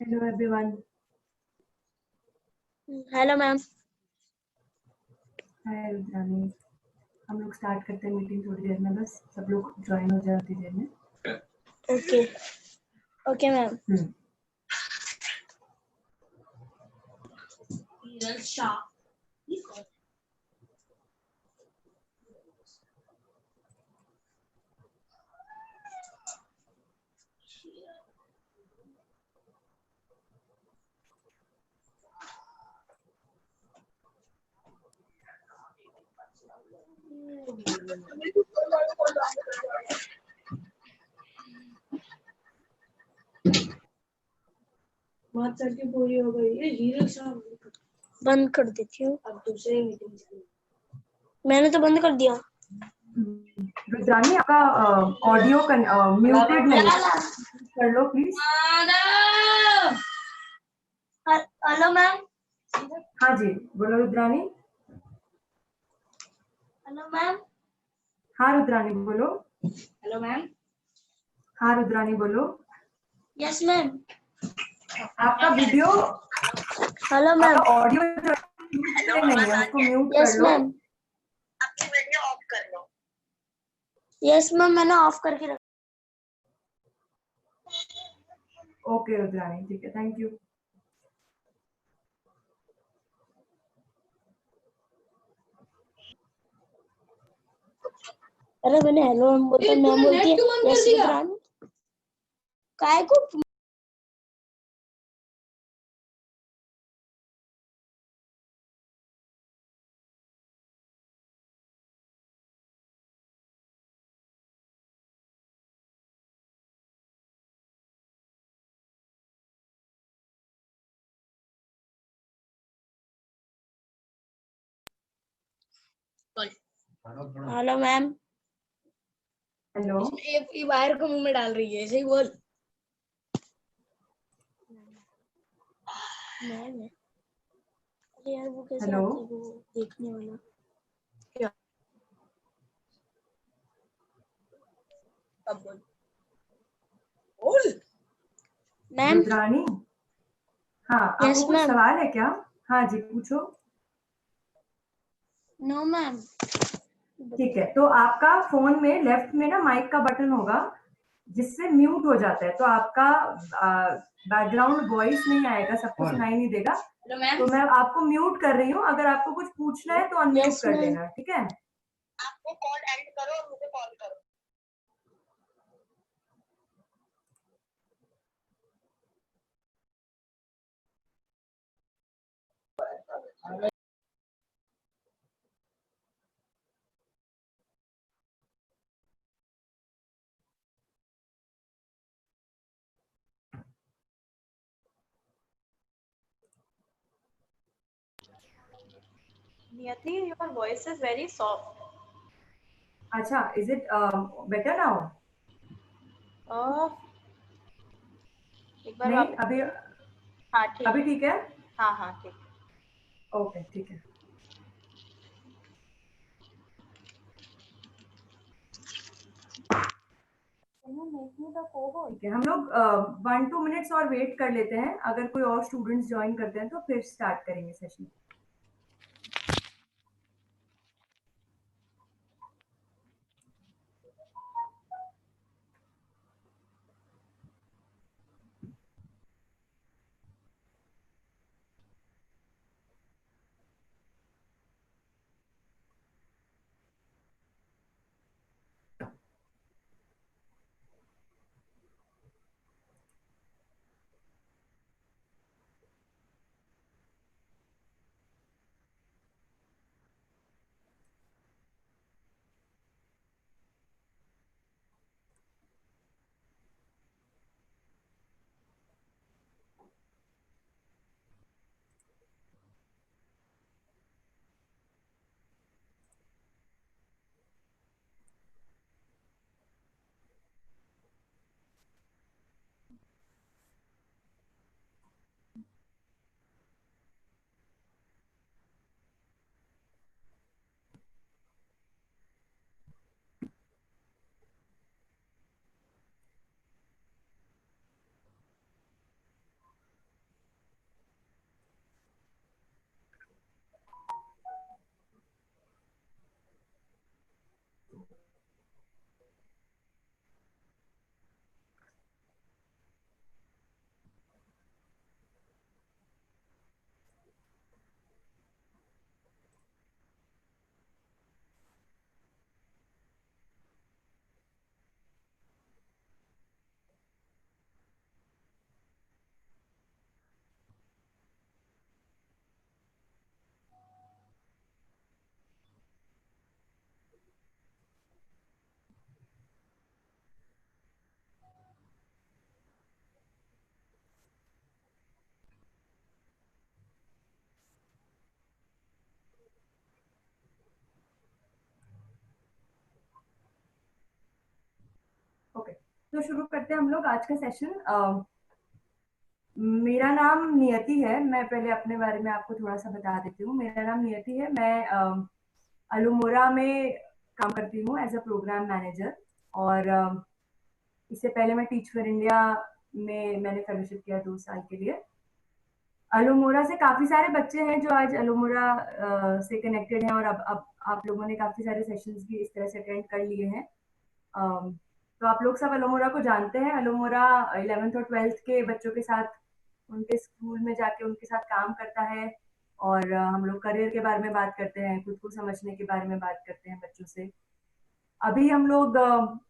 Hello everyone. Hello ma'am. Hi Rudrani, हम लोग start करते हैं मीटिंग थोड़ी देर में, बस सब लोग ज्वाइन हो जाए उतनी देर में। Okay okay ma'am. बात करके पूरी हो गई है। हीरो साहब बंद कर देती हूँ। अब दूसरी मीटिंग चली। मैंने तो बंद कर दिया। रुद्रानी, आपका ऑडियो म्यूटेड नहीं है, कर लो प्लीज। Hello ma'am. हाँ जी, बोलो रुद्रानी। Hello ma'am. हाँ रुद्रानी बोलो। Hello ma'am. हाँ रुद्रानी बोलो। Yes ma'am. आपका वीडियो, हेलो मैम। आपका ऑडियो नहीं है, उसको म्यूट यस कर लो। मैम। आपकी वीडियो ऑफ कर लो। यस मैम, मैंने ऑफ करके रखा। ओके रुद्रानी, ठीक है, थैंक यू। अरे मैंने हेलो मैम बोलते, मैम बोलती है यस रुद्रानी। काय को हेलो मैम। हेलो, ये वायर को मुंह में डाल रही है, ऐसे ही बोल। मैम है। अरे यार वो कैसे हेलो। आता है वो देखने वाला। अब बोल बोल। मैम। रुद्रानी, हाँ यस आपको कुछ मैम। सवाल है क्या? हाँ जी, पूछो। No ma'am. ठीक है, तो आपका फोन में लेफ्ट में ना माइक का बटन होगा जिससे म्यूट हो जाता है, तो आपका बैकग्राउंड वॉइस नहीं आएगा, सबको सुनाई नहीं देगा। Hello ma'am. तो मैं आपको म्यूट कर रही हूँ, अगर आपको कुछ पूछना है तो अनम्यूट यस कर मैम। लेना, ठीक है? आपको कॉल एंड करो और मुझे कॉल करो। Niyati, your voice is very soft. अच्छा, is it better now? Uh, एक बार नहीं, वापस। अभी हाँ ठीक अभी है। ठीक है? हाँ हाँ ठीक है। ओके, ठीक है। ठीक है, हम लोग 1-2 मिनट्स और वेट कर लेते हैं, अगर कोई और स्टूडेंट्स ज्वाइन करते हैं तो फिर स्टार्ट करेंगे सेशन। तो शुरू करते हैं हम लोग आज का सेशन। मेरा नाम नियति है। मैं पहले अपने बारे में आपको थोड़ा सा बता देती हूँ। मेरा नाम नियति है। मैं अल्मोड़ा में काम करती हूँ एज अ प्रोग्राम मैनेजर। और इससे पहले मैं टीच फॉर इंडिया में मैंने फेलोशिप किया 2 साल के लिए। अल्मोड़ा से काफ़ी सारे बच्चे हैं जो आज अल्मोड़ा से कनेक्टेड हैं, और अब आप लोगों ने काफ़ी सारे सेशंस भी इस तरह से अटेंड कर लिए हैं। तो आप लोग सब अल्मोड़ा को जानते हैं। अल्मोड़ा 11th और 12th के बच्चों के साथ उनके स्कूल में जाके उनके साथ काम करता है, और हम लोग करियर के बारे में बात करते हैं, खुद को समझने के बारे में बात करते हैं बच्चों से। अभी हम लोग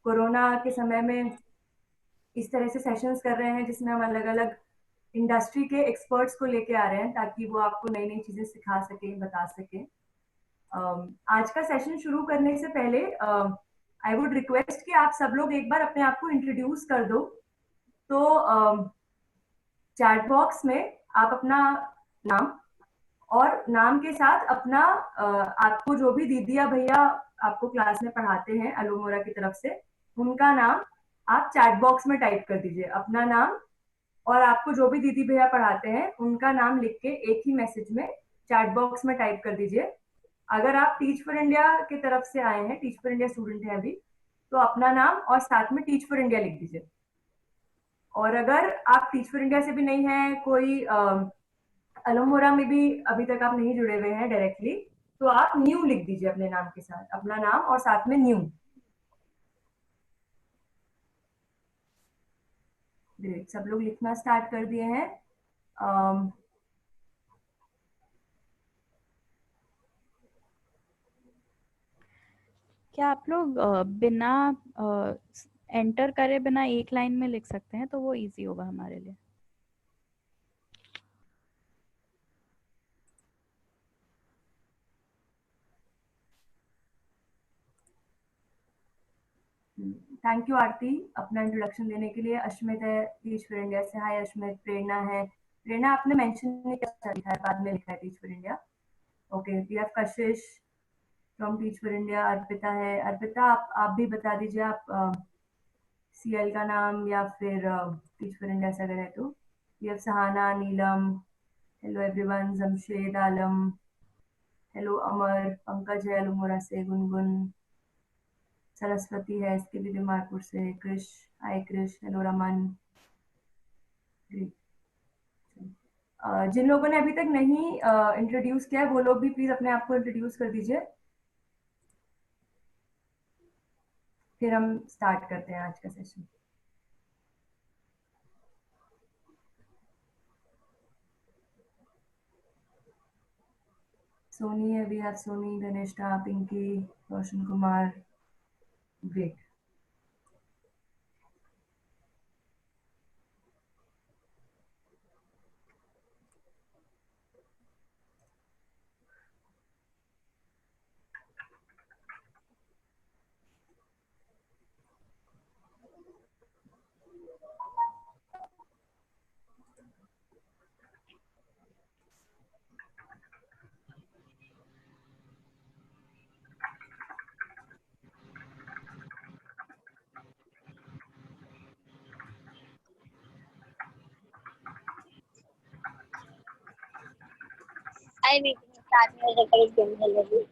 कोरोना के समय में इस तरह से सेशंस कर रहे हैं जिसमें हम अलग अलग इंडस्ट्री के एक्सपर्ट्स को लेके आ रहे हैं ताकि वो आपको नई नई चीजें सिखा सके, बता सके। आज का सेशन शुरू करने से पहले आई वुड रिक्वेस्ट कि आप सब लोग एक बार अपने आप को इंट्रोड्यूस कर दो। तो चैट बॉक्स में आप अपना नाम और नाम के साथ अपना आपको जो भी दीदी या भैया आपको क्लास में पढ़ाते हैं अल्मोड़ा की तरफ से, उनका नाम आप चैट बॉक्स में टाइप कर दीजिए। अपना नाम और आपको जो भी दीदी भैया पढ़ाते हैं उनका नाम लिख के एक ही मैसेज में चैट बॉक्स में टाइप कर दीजिए। अगर आप टीच फॉर इंडिया की तरफ से आए हैं, टीच फॉर इंडिया स्टूडेंट है अभी, तो अपना नाम और साथ में टीच फॉर इंडिया लिख दीजिए। और अगर आप टीच फॉर इंडिया से भी नहीं है, कोई अल्मोड़ा में भी अभी तक आप नहीं जुड़े हुए हैं डायरेक्टली, तो आप न्यू लिख दीजिए अपने नाम के साथ, अपना नाम और साथ में न्यू। ग्रेट, सब लोग लिखना स्टार्ट कर दिए हैं। क्या आप लोग बिना एंटर करे बिना एक लाइन में लिख सकते हैं तो वो इजी होगा हमारे लिए। थैंक यू आरती अपना इंट्रोडक्शन देने के लिए। अश्मित है टीच फॉर इंडिया से। हाय अश्मित। प्रेरणा है। प्रेरणा आपने मेंशन नहीं किया, लिखा है बाद में, लिखा है Teach For India. Okay, we have Kashish from Teach For India. Arpita है। अर्पिता आप भी बता दीजिए आप सीएल का नाम या फिर टीच फॉर इंडिया से अगर है तो। We have Sahana, Neelam, hello everyone, Jamshed Alam, hello Amar, Pankaj है अल्मोड़ा से, गुनगुन, सरस्वती है इसके भी बीमारपुर से, कृष, हाय कृष, हेलो रमन। जिन लोगों ने अभी तक नहीं इंट्रोड्यूस किया है वो लोग भी प्लीज अपने आप को इंट्रोड्यूस कर दीजिए, फिर हम स्टार्ट करते हैं आज का सेशन। सोनी है, we have Soni, Ganesha, Pinky, Roshan Kumar. Great. आई मीटिंग स्टार्ट में जब गेम खेल रही हूँ।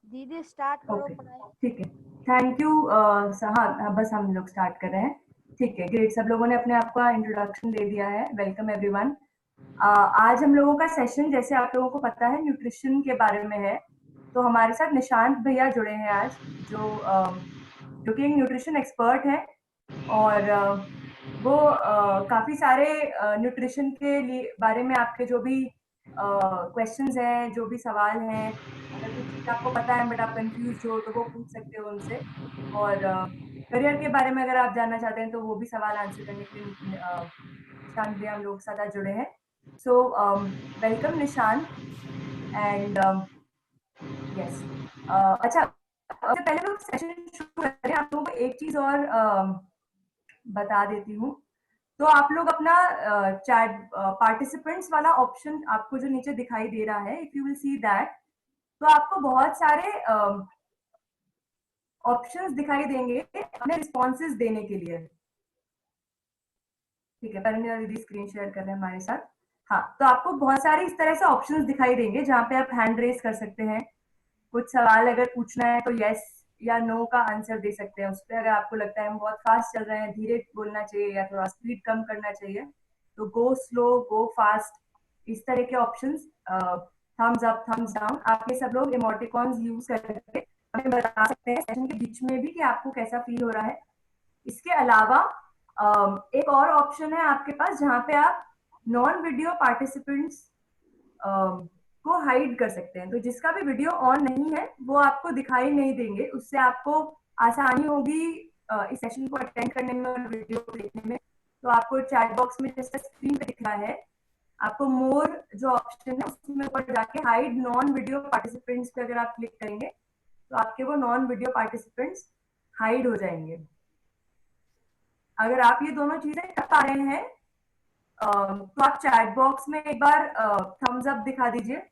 दीदी स्टार्ट करो ओके, पढ़ाई। ठीक है, थैंक यू। हाँ, बस हम लोग स्टार्ट कर रहे हैं। ठीक है, ग्रेट, सब लोगों ने अपने आप का इंट्रोडक्शन दे दिया है। Welcome everyone. आज हम लोगों का सेशन, जैसे आप लोगों को पता है, न्यूट्रिशन के बारे में है। तो हमारे साथ निशांत भैया जुड़े हैं आज, जो कि एक न्यूट्रिशन एक्सपर्ट है। और वो काफ़ी सारे न्यूट्रिशन के लिए बारे में आपके जो भी क्वेश्चंस हैं, जो भी सवाल हैं, अगर कुछ चीज़ आपको पता है बट आप कन्फ्यूज़्ड हो तो वो पूछ सकते हो उनसे। और करियर के बारे में अगर आप जानना चाहते हैं तो वो भी सवाल आंसर करने के लिए निशांत भैया हम लोग के साथ आज जुड़े हैं। So welcome Nishant and yes अच्छा सबसे पहले लोग सेशन शुरू करें आप लोगों को एक चीज़ और बता देती हूँ। तो आप लोग अपना चैट पार्टिसिपेंट्स वाला ऑप्शन आपको जो नीचे दिखाई दे रहा है, if you will see that, तो आपको बहुत सारे ऑप्शंस दिखाई देंगे अपने रिस्पॉन्सेज देने के लिए। ठीक है, परमिता दीदी स्क्रीन शेयर कर रहे हैं हमारे साथ। हाँ, तो आपको बहुत सारे इस तरह से ऑप्शंस दिखाई देंगे जहाँ पे आप हैंड रेस कर सकते हैं। कुछ सवाल अगर पूछना है तो यस या नो का आंसर दे सकते हैं उस पर। अगर आपको लगता है हम बहुत फास्ट चल रहे हैं, धीरे बोलना चाहिए या थोड़ा स्पीड कम करना चाहिए, तो गो स्लो, गो फास्ट, इस तरह के options, thumbs up, thumbs down, आप ये सब लोग इमोटिकॉन्स यूज करके हमें बता सकते हैं सेशन के बीच में भी कि आपको कैसा फील हो रहा है। इसके अलावा एक और ऑप्शन है आपके पास जहाँ पे आप नॉन वीडियो पार्टिसिपेंट्स को हाइड कर सकते हैं। तो जिसका भी वीडियो ऑन नहीं है वो आपको दिखाई नहीं देंगे, उससे आपको आसानी होगी इस सेशन को अटेंड करने में और वीडियो को देखने में। तो आपको चैट बॉक्स में जैसे स्क्रीन पे दिख रहा है, आपको मोर जो ऑप्शन है उसमें ऊपर जाके हाइड नॉन वीडियो पार्टिसिपेंट्स पे अगर आप क्लिक करेंगे तो आपके वो नॉन वीडियो पार्टिसिपेंट्स हाइड हो जाएंगे। अगर आप ये दोनों चीजें कर पा रहे हैं तो आप चैट बॉक्स में एक बार थम्स अप दिखा दीजिए।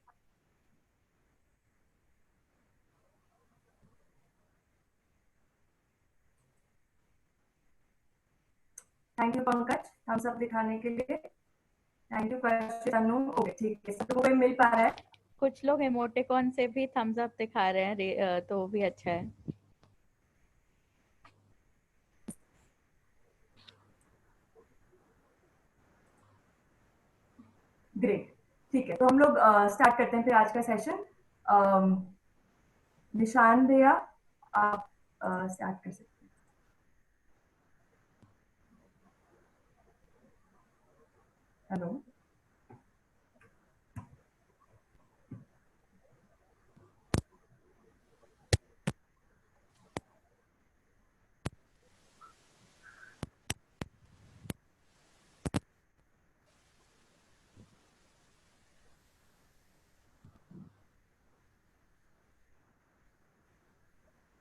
Thank you Pankaj thumbs up दिखाने के लिए। Thank you Tanu. ओके ठीक है, सबको कोई मिल पा रहा है? कुछ लोग इमोटिकॉन से भी थम्स अप दिखा रहे हैं तो वो भी अच्छा है। ग्रेट, ठीक है, तो हम लोग स्टार्ट करते हैं फिर आज का सेशन। निशान भैया आप स्टार्ट कर सकते हैं। Hello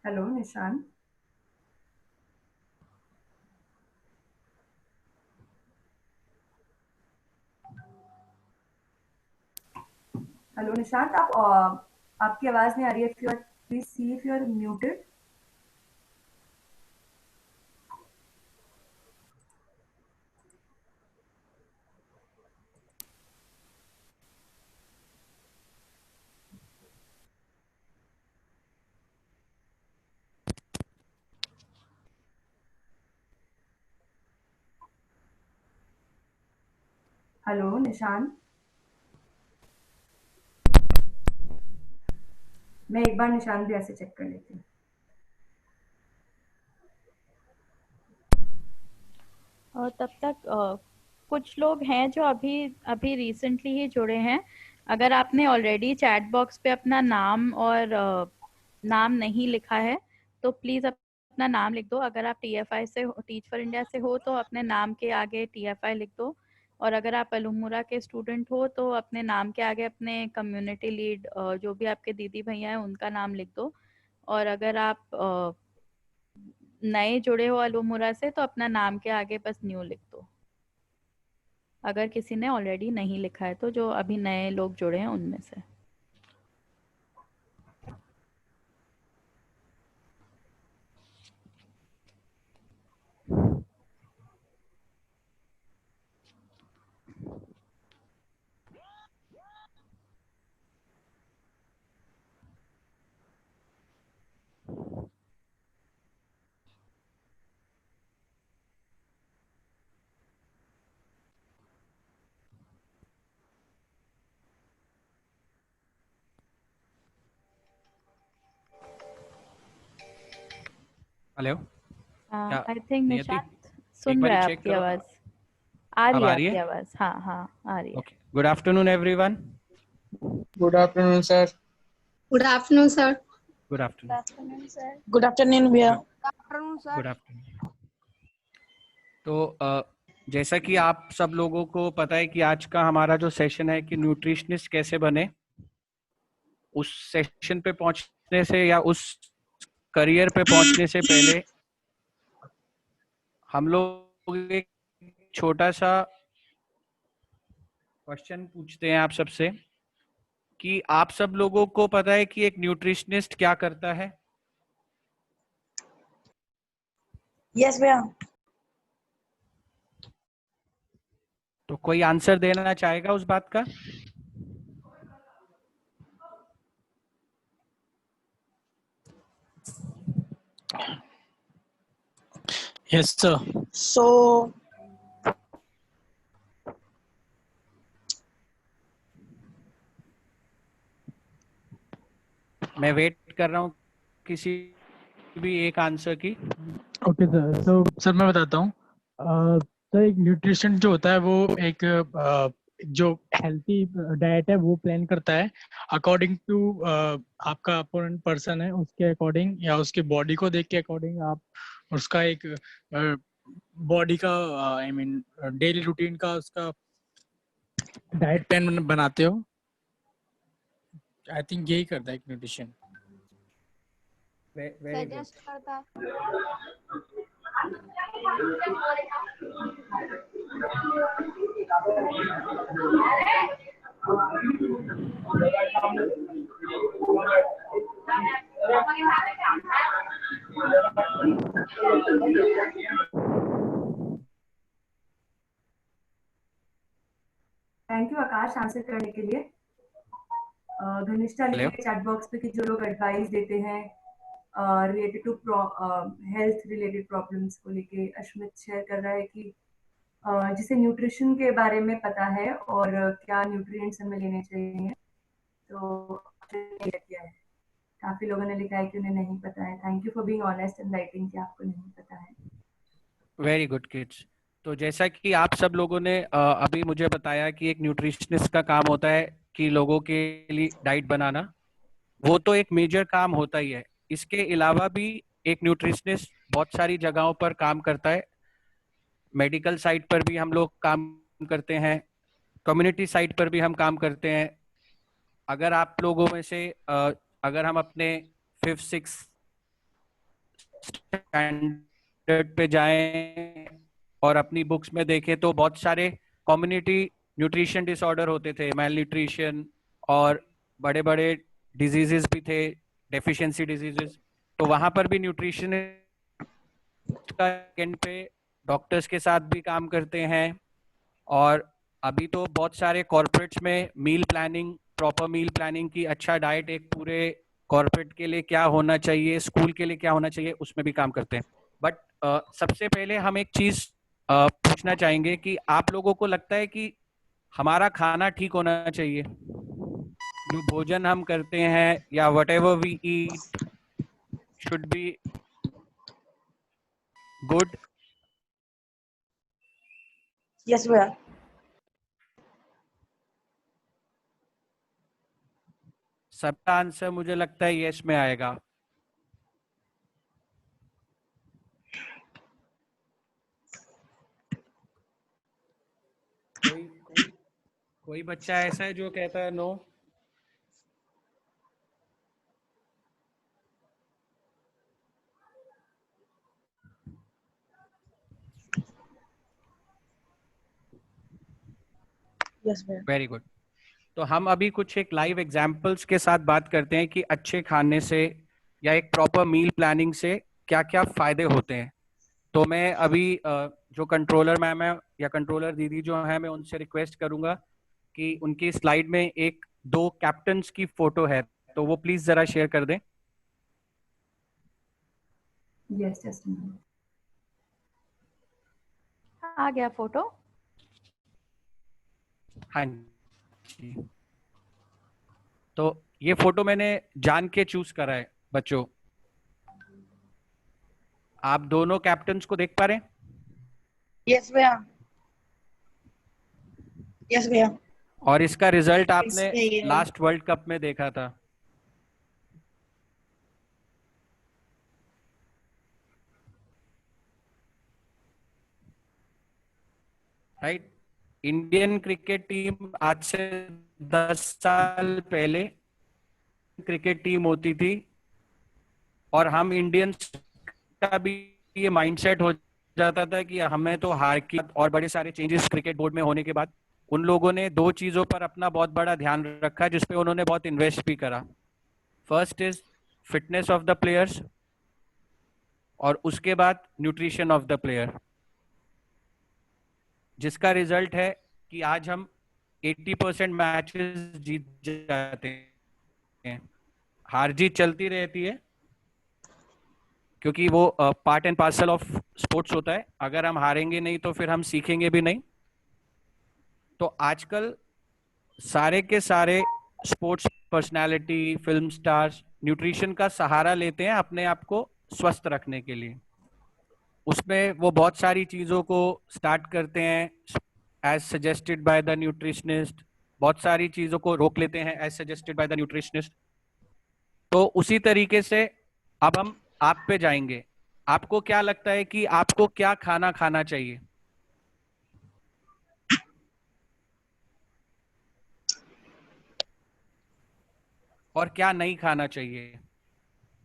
hello Nishan. Hello Nishant, आप आपकी आवाज नहीं आ रही है। If you are please see if you are muted. Hello Nishan, मैं एक बार निशान भी ऐसे चेक कर लेती हूँ। और तब तक कुछ लोग हैं जो अभी अभी रिसेंटली ही जुड़े हैं। अगर आपने ऑलरेडी चैट बॉक्स पे अपना नाम और नाम नहीं लिखा है तो प्लीज़ अपना नाम लिख दो। अगर आप टीएफआई से टीच फॉर इंडिया से हो तो अपने नाम के आगे टीएफआई लिख दो। और अगर आप अलुमुरा के स्टूडेंट हो तो अपने नाम के आगे अपने कम्युनिटी लीड जो भी आपके दीदी भैया हैं उनका नाम लिख दो। और अगर आप नए जुड़े हो अलुमुरा से तो अपना नाम के आगे बस न्यू लिख दो। अगर किसी ने ऑलरेडी नहीं लिखा है तो जो अभी नए लोग जुड़े हैं उनमें से। हेलो। क्या आई थिंक नियति निशांत एक सुन बारी रहा है चेक आपकी करो? आवाज। आ अब रही आ है रही आपकी है? आवाज। हाँ हाँ आ रही है। Okay, good afternoon everyone. Good afternoon sir. Good afternoon sir. Good afternoon. afternoon, sir. Good afternoon भैया। Good afternoon. तो जैसा कि आप सब लोगों को पता है कि आज का हमारा जो सेशन है कि न्यूट्रिशनिस्ट कैसे बने, उस सेशन पे पहुंचने से या उस करियर पे पहुंचने से पहले हम लोग एक छोटा सा क्वेश्चन पूछते हैं आप सबसे कि आप सब लोगों को पता है कि एक न्यूट्रिशनिस्ट क्या करता है? यस भैया। तो कोई आंसर देना चाहेगा उस बात का? Yes sir. सो मैं वेट कर रहा हूँ किसी भी एक आंसर की। ओके सर, तो सर मैं बताता हूँ। सर एक न्यूट्रिशन जो होता है वो एक जो हेल्थी डाइट है वो प्लान करता है अकॉर्डिंग टू आपका अपोनेंट पर्सन है उसके अकॉर्डिंग या उसके बॉडी को देख के अकॉर्डिंग आप उसका एक बॉडी का आई मीन डेली रूटीन का उसका डाइट प्लान बनाते हो। आई थिंक यही करता है एक न्यूट्रिशन। Very good. Suggest करता है। थैंक यू आकाश आंसर करने के लिए। घनिष्ठा लिखे चैट बॉक्स पे कि जो लोग एडवाइस देते हैं related to health related problems को लेके, अश्मित शेयर कर रहा है कि जिसे न्यूट्रिशन के बारे में पता है और क्या न्यूट्रिएंट्स हमें लेने चाहिए, तो किया है। काफी लोगों ने लिखा है कि उन्हें नहीं पता है। Thank you for being honest and writing कि आपको नहीं पता है। Very good kids. तो जैसा कि आप सब लोगों ने अभी मुझे बताया कि एक न्यूट्रिशनिस्ट का काम होता है कि लोगों के लिए डाइट बनाना, वो तो एक मेजर काम होता ही है। इसके अलावा भी एक न्यूट्रिशनिस्ट बहुत सारी जगहों पर काम करता है। मेडिकल साइड पर भी हम लोग काम करते हैं, कम्युनिटी साइड पर भी हम काम करते हैं। अगर आप लोगों में से अगर हम अपने 5th-6th स्टैंडर्ड पे जाएं और अपनी बुक्स में देखें तो बहुत सारे कम्युनिटी न्यूट्रिशन डिसऑर्डर होते थे, मेल न्यूट्रिशन, और बड़े बड़े डिजीजेस भी थे, डेफिशिएंसी डिजीजेस। तो वहां पर भी न्यूट्रिशन का एंड पे डॉक्टर्स के साथ भी काम करते हैं। और अभी तो बहुत सारे कॉर्पोरेट्स में meal planning, proper meal planning की, अच्छा डाइट एक पूरे कॉर्पोरेट के लिए क्या होना चाहिए, स्कूल के लिए क्या होना चाहिए, उसमें भी काम करते हैं। बट सबसे पहले हम एक चीज पूछना चाहेंगे कि आप लोगों को लगता है कि हमारा खाना ठीक होना चाहिए? जो भोजन हम करते हैं या whatever we eat should be good? Yes भैया। सबका आंसर मुझे लगता है यस में आएगा। कोई बच्चा ऐसा है जो कहता है नो? यस भैया। Very good. तो हम अभी कुछ एक लाइव एग्जांपल्स के साथ बात करते हैं कि अच्छे खाने से या एक प्रॉपर मील प्लानिंग से क्या क्या फायदे होते हैं। तो मैं अभी जो कंट्रोलर मैम है या कंट्रोलर दीदी जो है, मैं उनसे रिक्वेस्ट करूंगा कि उनकी स्लाइड में एक दो कैप्टन्स की फोटो है, तो वो प्लीज जरा शेयर कर दें। यस जस्ट आ गया फोटो। हाँ जी। तो ये फोटो मैंने जान के चूज करा है बच्चों। आप दोनों कैप्टन्स को देख पा रहे हैं? यस भैया, यस भैया। और इसका रिजल्ट आपने सही है। लास्ट वर्ल्ड कप में देखा था। राइट। इंडियन क्रिकेट टीम आज से 10 साल पहले क्रिकेट टीम होती थी, और हम इंडियंस का भी ये माइंडसेट हो जाता था कि हमें तो हार की। और बड़े सारे चेंजेस क्रिकेट बोर्ड में होने के बाद उन लोगों ने दो चीजों पर अपना बहुत बड़ा ध्यान रखा, जिसपे उन्होंने बहुत इन्वेस्ट भी करा। First is fitness of the players, और उसके बाद न्यूट्रिशन ऑफ द प्लेयर, जिसका रिजल्ट है कि आज हम 80% मैचेस जीत जाते हैं। हार जीत चलती रहती है, क्योंकि वो part and parcel of sports होता है। अगर हम हारेंगे नहीं तो फिर हम सीखेंगे भी नहीं। तो आजकल सारे के सारे sports personality, film stars nutrition का सहारा लेते हैं अपने आप को स्वस्थ रखने के लिए। उसमें वो बहुत सारी चीज़ों को स्टार्ट करते हैं as suggested by the nutritionist, बहुत सारी चीज़ों को रोक लेते हैं as suggested by the nutritionist. तो उसी तरीके से अब हम आप पे जाएंगे। आपको क्या लगता है कि आपको क्या खाना खाना चाहिए और क्या नहीं खाना चाहिए?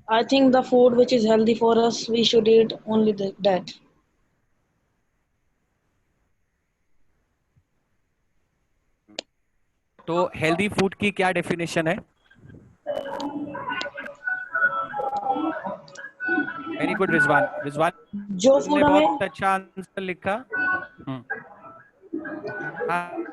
I think the food which is healthy for us, we should eat only that. तो हेल्दी फूड की क्या डेफिनेशन है? Very good Rizwan. रिजवान जो तुमने फूड हमें बहुत अच्छा आंसर लिखा। हाँ,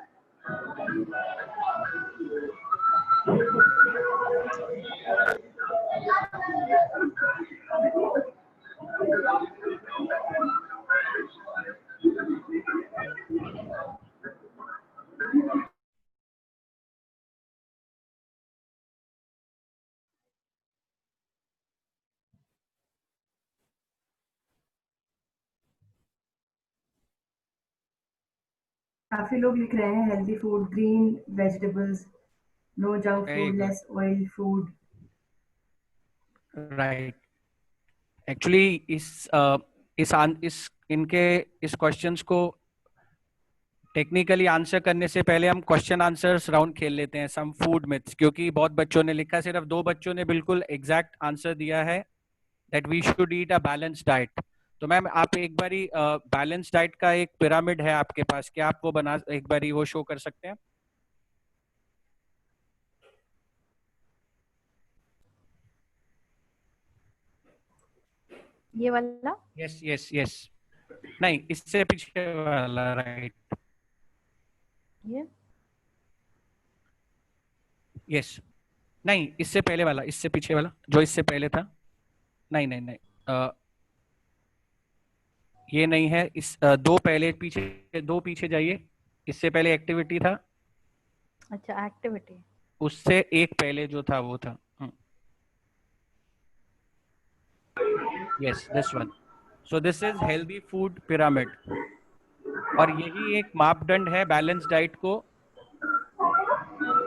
काफी लोग लिख रहे हैं healthy food, green vegetables, no junk very food, good. Less oil food. Right. Actually इनके इस क्वेश्चंस को टेक्निकली आंसर करने से पहले हम क्वेश्चन आंसर्स राउंड खेल लेते हैं, सम फूड मिथ्स, क्योंकि बहुत बच्चों ने लिखा। सिर्फ 2 बच्चों ने बिल्कुल एग्जैक्ट आंसर दिया है that we should eat a balance diet. तो मैम आप एक बारी बैलेंस डाइट का एक पिरामिड है आपके पास, क्या आप वो बना एक बारी वो शो कर सकते हैं? ये वाला? Yes yes yes. नहीं, इससे पीछे वाला। राइट। ये यस। नहीं, इससे पहले वाला, इससे पीछे वाला, जो इससे पहले था। नहीं नहीं नहीं, ये नहीं है। इस दो पहले पीछे, 2 पीछे जाइए। इससे पहले एक्टिविटी था, अच्छा, एक्टिविटी। उससे एक पहले जो था वो था। Yes, this one. So this is healthy food pyramid, और यही एक मापदंड है बैलेंस डाइट को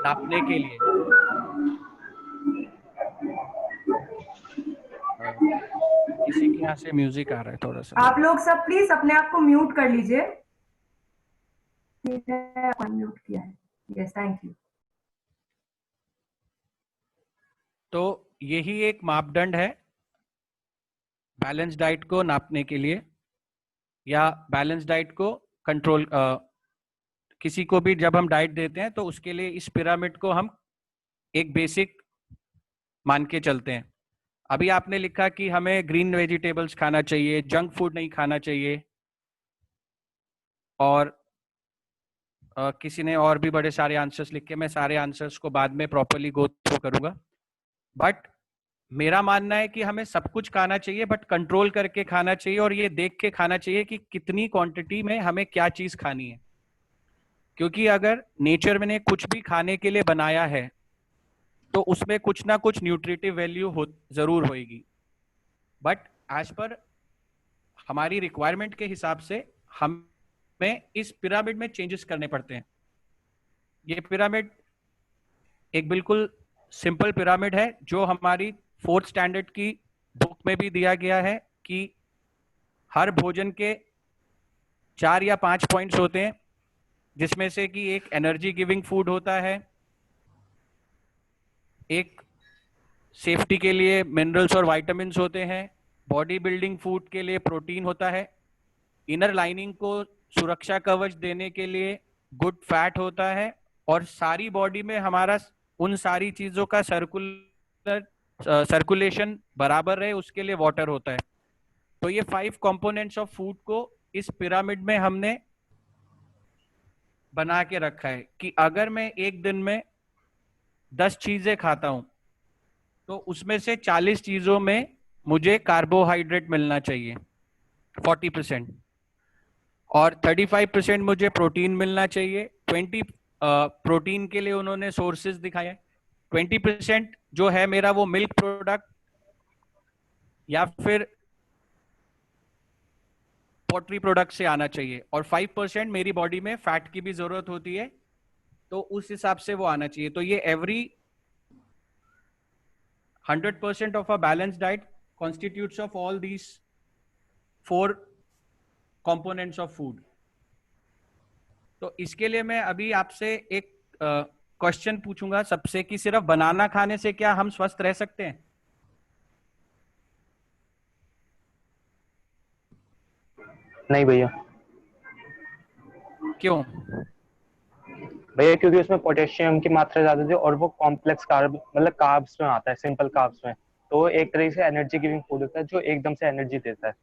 नापने के लिए। किसी के यहाँ से म्यूजिक आ रहा है थोड़ा सा। आप लोग सब प्लीज अपने आप को म्यूट कर लीजिए। ठीक है, अनम्यूट किया है। Yes, thank you. तो यही एक मापदंड है बैलेंस डाइट को नापने के लिए, या बैलेंस डाइट को कंट्रोल। किसी को भी जब हम डाइट देते हैं तो उसके लिए इस पिरामिड को हम एक बेसिक मान के चलते हैं। अभी आपने लिखा कि हमें ग्रीन वेजिटेबल्स खाना चाहिए, जंक फूड नहीं खाना चाहिए, और किसी ने और भी बड़े सारे आंसर्स लिखे। मैं सारे आंसर्स को बाद में प्रॉपर्ली गो थ्रू करूंगा। बट मेरा मानना है कि हमें सब कुछ खाना चाहिए, बट कंट्रोल करके खाना चाहिए, और ये देख के खाना चाहिए कि कितनी क्वांटिटी में हमें क्या चीज खानी है। क्योंकि अगर नेचर ने कुछ भी खाने के लिए बनाया है तो उसमें कुछ ना कुछ न्यूट्रिटिव वैल्यू जरूर होगी। बट एज पर हमारी रिक्वायरमेंट के हिसाब से हमें इस पिरामिड में चेंजेस करने पड़ते हैं। ये पिरामिड एक बिल्कुल सिंपल पिरामिड है जो हमारी 4th स्टैंडर्ड की बुक में भी दिया गया है कि हर भोजन के 4 या 5 पॉइंट्स होते हैं, जिसमें से कि एक एनर्जी गिविंग फूड होता है, एक सेफ्टी के लिए मिनरल्स और विटामिन्स होते हैं, बॉडी बिल्डिंग फूड के लिए प्रोटीन होता है, इनर लाइनिंग को सुरक्षा कवच देने के लिए गुड फैट होता है, और सारी बॉडी में हमारा उन सारी चीजों का सर्कुलेशन बराबर रहे उसके लिए वाटर होता है। तो ये 5 कंपोनेंट्स ऑफ फूड को इस पिरामिड में हमने बना के रखा है कि अगर मैं एक दिन में 10 चीजें खाता हूं तो उसमें से 40 चीजों में मुझे कार्बोहाइड्रेट मिलना चाहिए 40%, और 35% मुझे प्रोटीन मिलना चाहिए। 20 प्रोटीन के लिए उन्होंने सोर्सेज दिखाए। 20% जो है मेरा वो मिल्क प्रोडक्ट या फिर पोल्ट्री प्रोडक्ट से आना चाहिए, और 5% मेरी बॉडी में फैट की भी जरूरत होती है, तो उस हिसाब से वो आना चाहिए। तो ये every 100% of a balance diet constitutes of all these 4 components of food. तो इसके लिए मैं अभी आपसे एक क्वेश्चन पूछूंगा सबसे कि सिर्फ बनाना खाने से क्या हम स्वस्थ रह सकते हैं? नहीं भैया। क्यों? भैया क्योंकि उसमें पोटेशियम की मात्रा ज्यादा थी और वो कॉम्प्लेक्स कार्ब मतलब कार्ब्स में आता है, सिंपल कार्ब्स में, तो एक तरीके से एनर्जी गिविंग फूड होता है जो एकदम से एनर्जी देता है,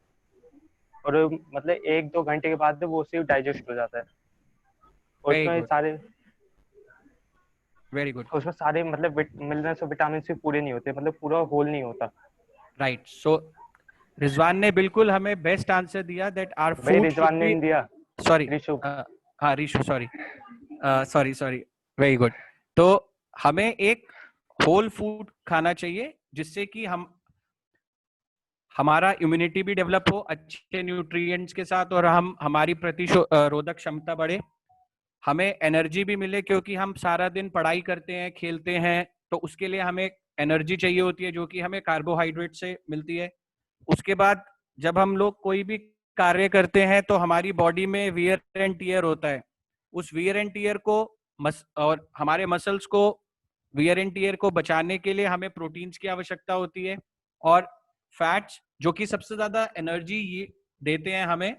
और मतलब 1-2 घंटे के बाद वो उसे डाइजेस्ट हो जाता है। और उसमें सारे वेरी गुड, उसमें सारे मतलब मिनरल्स और विटामिन भी पूरे नहीं होते, मतलब पूरा होल नहीं होता। राइट। सो रिजवान ने बिल्कुल हमें बेस्ट आंसर दिया दैट आवर फूड। रिजवान ने दिया, सॉरी रिशु। हाँ रिशु, सॉरी वेरी गुड। तो हमें एक होल फूड खाना चाहिए जिससे कि हमारा इम्यूनिटी भी डेवलप हो अच्छे न्यूट्रिएंट्स के साथ, और हमारी प्रतिरोधक क्षमता बढ़े, हमें एनर्जी भी मिले, क्योंकि हम सारा दिन पढ़ाई करते हैं, खेलते हैं, तो उसके लिए हमें एनर्जी चाहिए होती है जो कि हमें कार्बोहाइड्रेट से मिलती है। उसके बाद जब हम लोग कोई भी कार्य करते हैं तो हमारी बॉडी में वियर एंड टीयर होता है, उस वियर एंड टीयर को और हमारे मसल्स को वियर एंड टीयर को बचाने के लिए हमें प्रोटीन्स की आवश्यकता होती है, और फैट्स जो कि सबसे ज्यादा एनर्जी देते हैं हमें,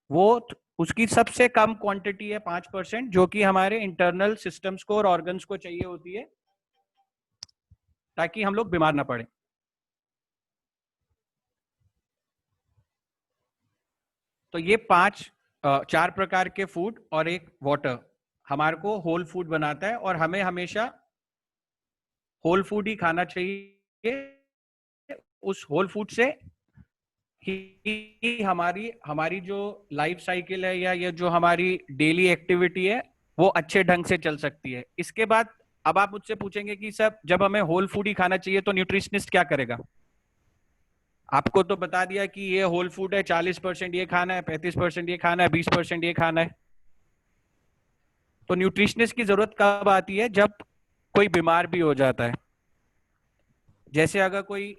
वो उसकी सबसे कम क्वांटिटी है 5%, जो कि हमारे इंटरनल सिस्टम्स को और ऑर्गन्स को चाहिए होती है ताकि हम लोग बीमार ना पड़े। तो ये 4 प्रकार के फूड और एक वाटर हमारे को होल फूड बनाता है, और हमें हमेशा होल फूड ही खाना चाहिए। उस होल फूड से ही हमारी जो लाइफ साइकिल है या ये जो हमारी डेली एक्टिविटी है वो अच्छे ढंग से चल सकती है। इसके बाद अब आप मुझसे पूछेंगे कि सर जब हमें होल फूड ही खाना चाहिए तो न्यूट्रिशनिस्ट क्या करेगा? आपको तो बता दिया कि ये होल फूड है, 40% ये खाना है, 35% ये खाना है, 20% ये खाना है। तो न्यूट्रिशनिस्ट की जरूरत कब आती है? जब कोई बीमार भी हो जाता है। जैसे अगर कोई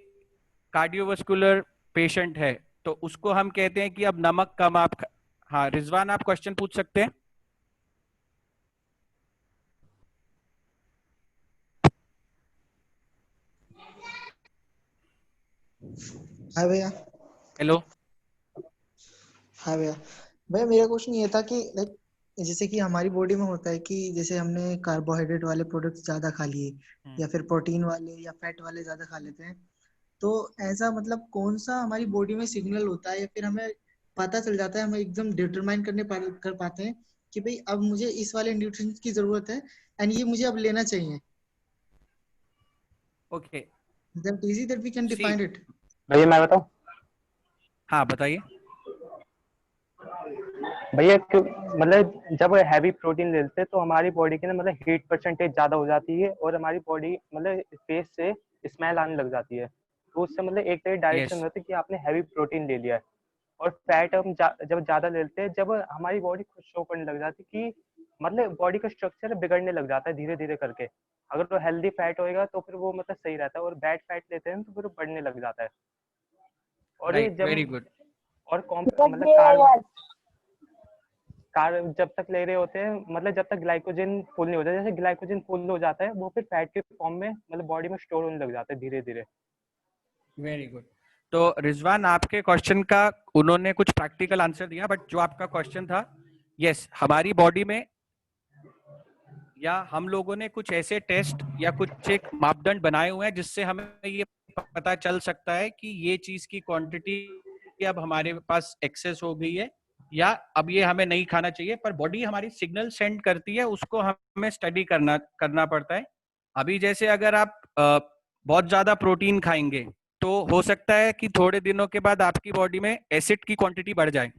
कार्डियोवास्कुलर पेशेंट है तो उसको हम कहते हैं कि अब नमक कम आप हाँ रिजवान, आप क्वेश्चन पूछ सकते हैं। हाय भैया। हेलो। हाय भैया। भैया मेरा क्वेश्चन ये था कि लाइक जैसे कि हमारी बॉडी में होता है कि जैसे हमने कार्बोहाइड्रेट वाले प्रोडक्ट्स ज्यादा खा लिए या फिर प्रोटीन वाले या फैट वाले ज्यादा खा लेते हैं, तो ऐसा मतलब कौन सा हमारी बॉडी में सिग्नल होता है या फिर हमें पता चल जाता है, हम एकदम डिटरमाइन कर पाते हैं कि भाई अब मुझे इस वाले न्यूट्रिएंट्स की जरूरत है एंड ये मुझे अब लेना चाहिए? Okay, that easy that we can define it. भैया मैं बताऊं? हाँ बताइए। भैया मतलब जब हैवी प्रोटीन लेते हैं तो हमारी बॉडी के ना मतलब हीट परसेंटेज ज्यादा हो जाती है और हमारी बॉडी मतलब फेस से स्मेल आने लग जाती है, तो उससे मतलब एक तरह डायरेक्शन होती है कि आपने हैवी प्रोटीन ले लिया है। और फैट हम जब ज्यादा लेते हैं, जब हमारी बॉडी खुद शो करने लग जाती है कि मतलब बॉडी का स्ट्रक्चर बिगड़ने लग जाता है धीरे धीरे करके। अगर वो हेल्दी फैट होएगा तो फिर वो मतलब सही रहता है, और बैड फैट लेते हैं तो फिर वो बढ़ने लग जाता है। और ये राइट, जब वेरी गुड। और मतलब कार्ब जब तक ले रहे होते हैं, मतलब जब तक ग्लाइकोजन फुल नहीं होता, जैसे ग्लाइकोजन फुल हो जाता है वो फिर फैट के फॉर्म में मतलब बॉडी में स्टोर होने लग जाता है धीरे धीरे। Very good. तो रिजवान, आपके क्वेश्चन का उन्होंने कुछ प्रैक्टिकल आंसर दिया, बट जो आपका क्वेश्चन था, यस, हमारी बॉडी में या हम लोगों ने कुछ ऐसे टेस्ट या कुछ एक मापदंड बनाए हुए हैं जिससे हमें ये पता चल सकता है कि ये चीज की क्वांटिटी अब हमारे पास एक्सेस हो गई है या अब ये हमें नहीं खाना चाहिए, पर बॉडी हमारी सिग्नल सेंड करती है, उसको हमें स्टडी करना पड़ता है। अभी जैसे अगर आप बहुत ज्यादा प्रोटीन खाएंगे तो हो सकता है कि थोड़े दिनों के बाद आपकी बॉडी में एसिड की क्वांटिटी बढ़ जाए,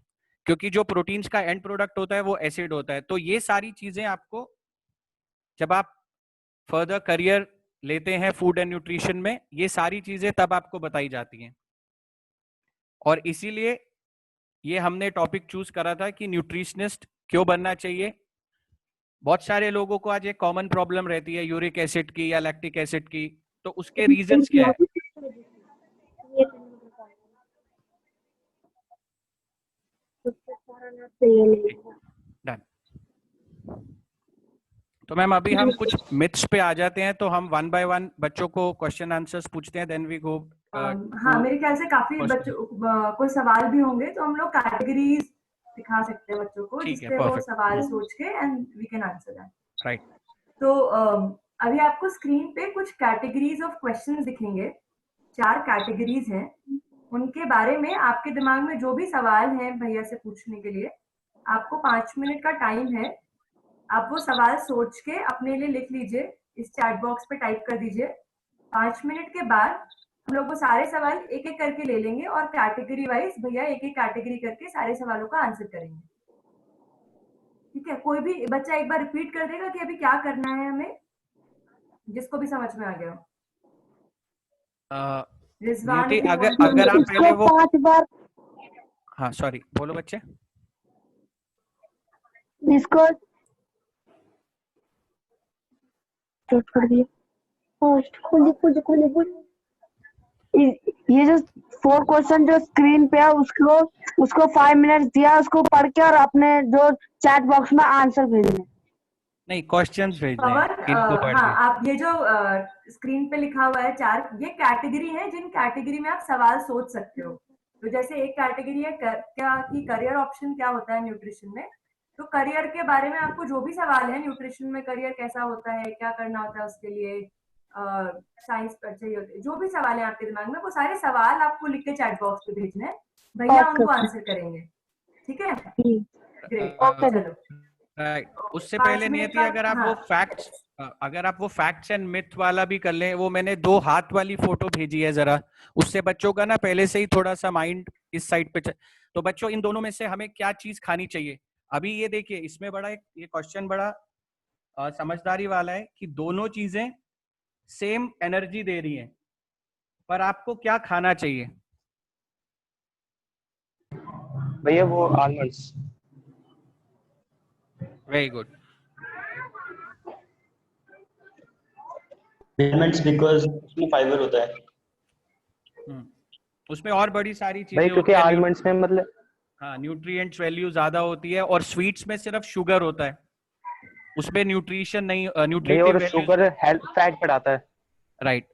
क्योंकि जो प्रोटीन्स का एंड प्रोडक्ट होता है वो एसिड होता है। तो ये सारी चीजें आपको जब आप फर्दर करियर लेते हैं फूड एंड न्यूट्रिशन में, ये सारी चीजें तब आपको बताई जाती हैं। और इसीलिए ये हमने टॉपिक चूज करा था कि न्यूट्रिशनिस्ट क्यों बनना चाहिए। बहुत सारे लोगों को आज एक कॉमन प्रॉब्लम रहती है यूरिक एसिड की या लैक्टिक एसिड की, तो उसके रीजंस क्या है? डन। तो मैम अभी हम कुछ मिथ्स पे आ जाते हैं, तो हम वन बाय वन बच्चों को क्वेश्चन आंसर्स पूछते हैं, देन वी गो। हाँ, मेरे ख्याल से काफी बच्चों को सवाल भी होंगे, तो हम लोग कैटेगरीज दिखा सकते हैं बच्चों को, ठीक है, जिससे वो perfect. सवाल सोच के and we can answer that. Right. तो अभी आपको स्क्रीन पे कुछ कैटेगरीज ऑफ क्वेश्चंस दिखेंगे। 4 कैटेगरीज हैं, उनके बारे में आपके दिमाग में जो भी सवाल है भैया से पूछने के लिए, आपको 5 मिनट का टाइम है। आप वो सवाल सोच के अपने लिए लिख लीजिए, इस चैट बॉक्स पे टाइप कर दीजिए। 5 मिनट के बाद हम लोग वो सारे सवाल एक एक करके ले लेंगे और कैटेगरी वाइज भैया एक एक कैटेगरी करके सारे सवालों का आंसर करेंगे। ठीक है? कोई भी बच्चा एक बार रिपीट कर देगा कि अभी क्या करना है हमें, जिसको भी समझ में आ गया हो। रिजवान, अगर आप पहले वो 5 बार, हाँ सॉरी, बोलो बच्चे। इसको कर दिए। ये जो 4 क्वेश्चन जो स्क्रीन पे है उसको 5 मिनट दिया, उसको पढ़ के और अपने जो चैट बॉक्स में आंसर भेजने। नहीं, क्वेश्चंस भेजने हैं इनको पढ़ हाँ, के। आप ये जो स्क्रीन पे लिखा हुआ है 4, ये कैटेगरी है जिन कैटेगरी में आप सवाल सोच सकते हो। तो जैसे एक कैटेगरी है क्या कि करियर ऑप्शन क्या होता है न्यूट्रिशन में, तो करियर के बारे में आपको जो भी सवाल है न्यूट्रिशन में, करियर कैसा होता है, क्या करना होता है उसके लिए, साइंस पर चाहिए होते हैं, जो भी सवाल है आपके दिमाग में, वो सारे सवाल आपको लिख के चैट बॉक्स पे भेजने हैं, भैया उनको आंसर करेंगे। ठीक है? ग्रेट, चलो। राइट। उससे 5 पहले मिनट नियति, का, अगर आप वो हाँ। फैक्ट्स एंड मिथ वाला भी कर लें, वो मैंने 2 हाथ वाली फोटो भेजी है जरा, उससे बच्चों का ना पहले से ही थोड़ा सा माइंड इस साइड पे तो बच्चों, इन दोनों में से हमें क्या चीज खानी चाहिए? अभी ये देखिए, इसमें बड़ा ये क्वेश्चन बड़ा समझदारी वाला है कि दोनों चीजें सेम एनर्जी दे रही हैं, पर आपको क्या खाना चाहिए? भैया वो almonds. Very good. Almonds because उसमें फाइबर होता है। उसमें और बड़ी सारी चीजें भाई क्योंकि होती है। आलमंड्स में मतलब हाँ, न्यूट्रिएंट्स वैल्यू ज्यादा होती है, और स्वीट्स में सिर्फ शुगर होता है, उसमें न्यूट्रिशन नहीं, न्यूट्रिटिव और वैल्यूज। शुगर हेल्थ फैट बढ़ाता है। Right,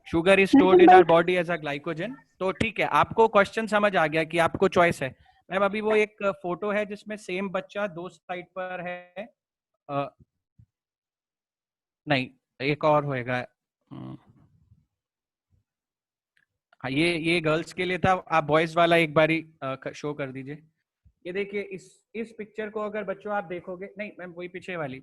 sugar is stored in our body as a glycogen. तो ठीक है, आपको क्वेश्चन समझ आ गया कि आपको चॉइस है। मैम अभी वो एक फोटो है जिसमें सेम बच्चा 2 साइड पर है, नहीं एक और होएगा। हाँ, ये गर्ल्स के लिए था, आप बॉयज वाला एक बारी शो कर दीजिए। ये देखिए, इस पिक्चर को अगर बच्चों आप देखोगे, नहीं मैम वही पीछे वाली,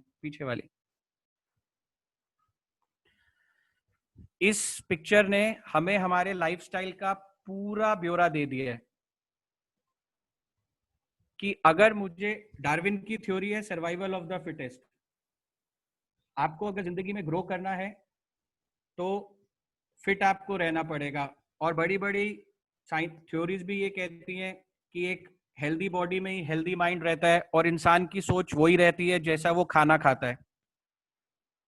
इस पिक्चर ने हमें हमारे लाइफस्टाइल का पूरा ब्यौरा दे दिया है कि अगर मुझे, डार्विन की थ्योरी है सर्वाइवल ऑफ द फिटेस्ट, आपको अगर जिंदगी में ग्रो करना है तो फिट आपको रहना पड़ेगा। और बड़ी बड़ी साइंस थ्योरीज भी ये कहती हैं कि एक हेल्दी बॉडी में ही हेल्दी माइंड रहता है और इंसान की सोच वही रहती है जैसा वो खाना खाता है।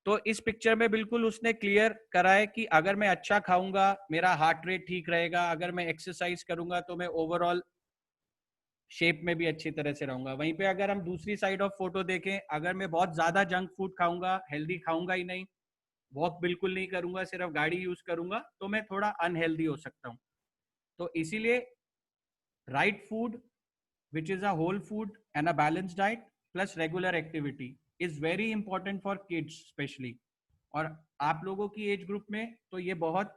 तो इस पिक्चर में बिल्कुल उसने क्लियर करा है कि अगर मैं अच्छा खाऊंगा मेरा हार्ट रेट ठीक रहेगा, अगर मैं एक्सरसाइज करूंगा तो मैं ओवरऑल शेप में भी अच्छी तरह से रहूंगा। वहीं पे अगर हम दूसरी साइड ऑफ फोटो देखें, अगर मैं बहुत ज्यादा जंक फूड खाऊंगा, हेल्दी खाऊंगा ही नहीं, वॉक बिल्कुल नहीं करूंगा, सिर्फ गाड़ी यूज करूंगा, तो मैं थोड़ा अनहेल्दी हो सकता हूँ। तो इसीलिए right food which is a whole food and a balanced diet plus regular activity is very important for kids especially, और आप लोगों की एज ग्रुप में तो ये बहुत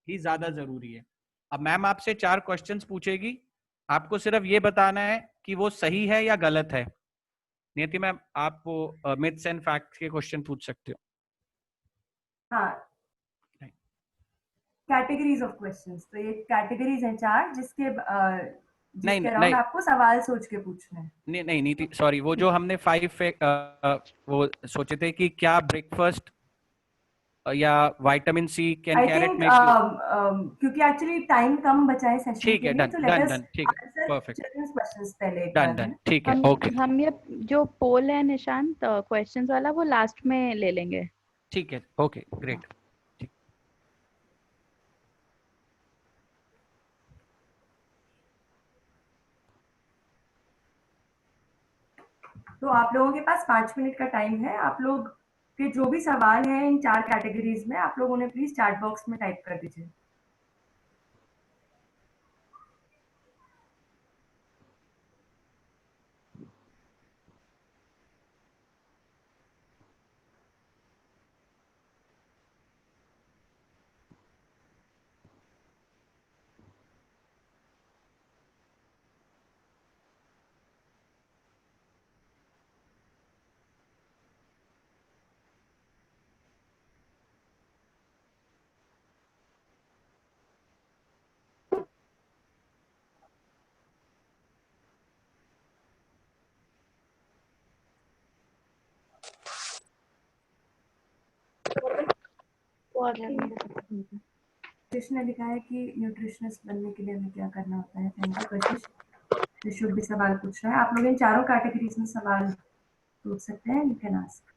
ही ज्यादा जरूरी है। अब मैम आपसे 4 क्वेश्चंस पूछेगी, आपको सिर्फ ये बताना है कि वो सही है या गलत है। नियति मैम आप वो मिथ्स एंड फैक्ट्स के क्वेश्चन पूछ सकते हो। हाँ, कैटेगरीज ऑफ क्वेश्चंस, तो ये कैटेगरीज हैं 4 नहीं जिसके अराउंड नहीं आपको सवाल सोच के पूछना है। नहीं नहीं नीति सॉरी, वो जो हमने 5 वो सोचे थे कि क्या ब्रेकफास्ट या vitamin C can I carrot think make you. क्योंकि एक्चुअली टाइम कम बचा है सेशन ठीक के है, लिए, डन तो लेट डन अस डन, ठीक है, आंसर परफेक्ट, चिल्ड्रंस क्वेश्चंस पहले एक डन बार, है डन, ना? ठीक है, ओके, हम ये जो पोल है निशांत क्वेश्चंस वाला वो लास्ट में ले लेंगे। ठीक है, ओके, ग्रेट। तो आप लोगों के पास 5 मिनट का टाइम है। आप लोग के जो भी सवाल हैं इन 4 कैटेगरीज में, आप लोग उन्हें प्लीज चैट बॉक्स में टाइप कर दीजिए। कृष्ण ने लिखा है कि न्यूट्रिशनिस्ट बनने के लिए हमें क्या करना होता है। थैंक यू कशिश, ऋषभ भी सवाल पूछ रहा है। आप लोग इन चारों कैटेगरीज में सवाल पूछ सकते हैं, यू कैन आस्क।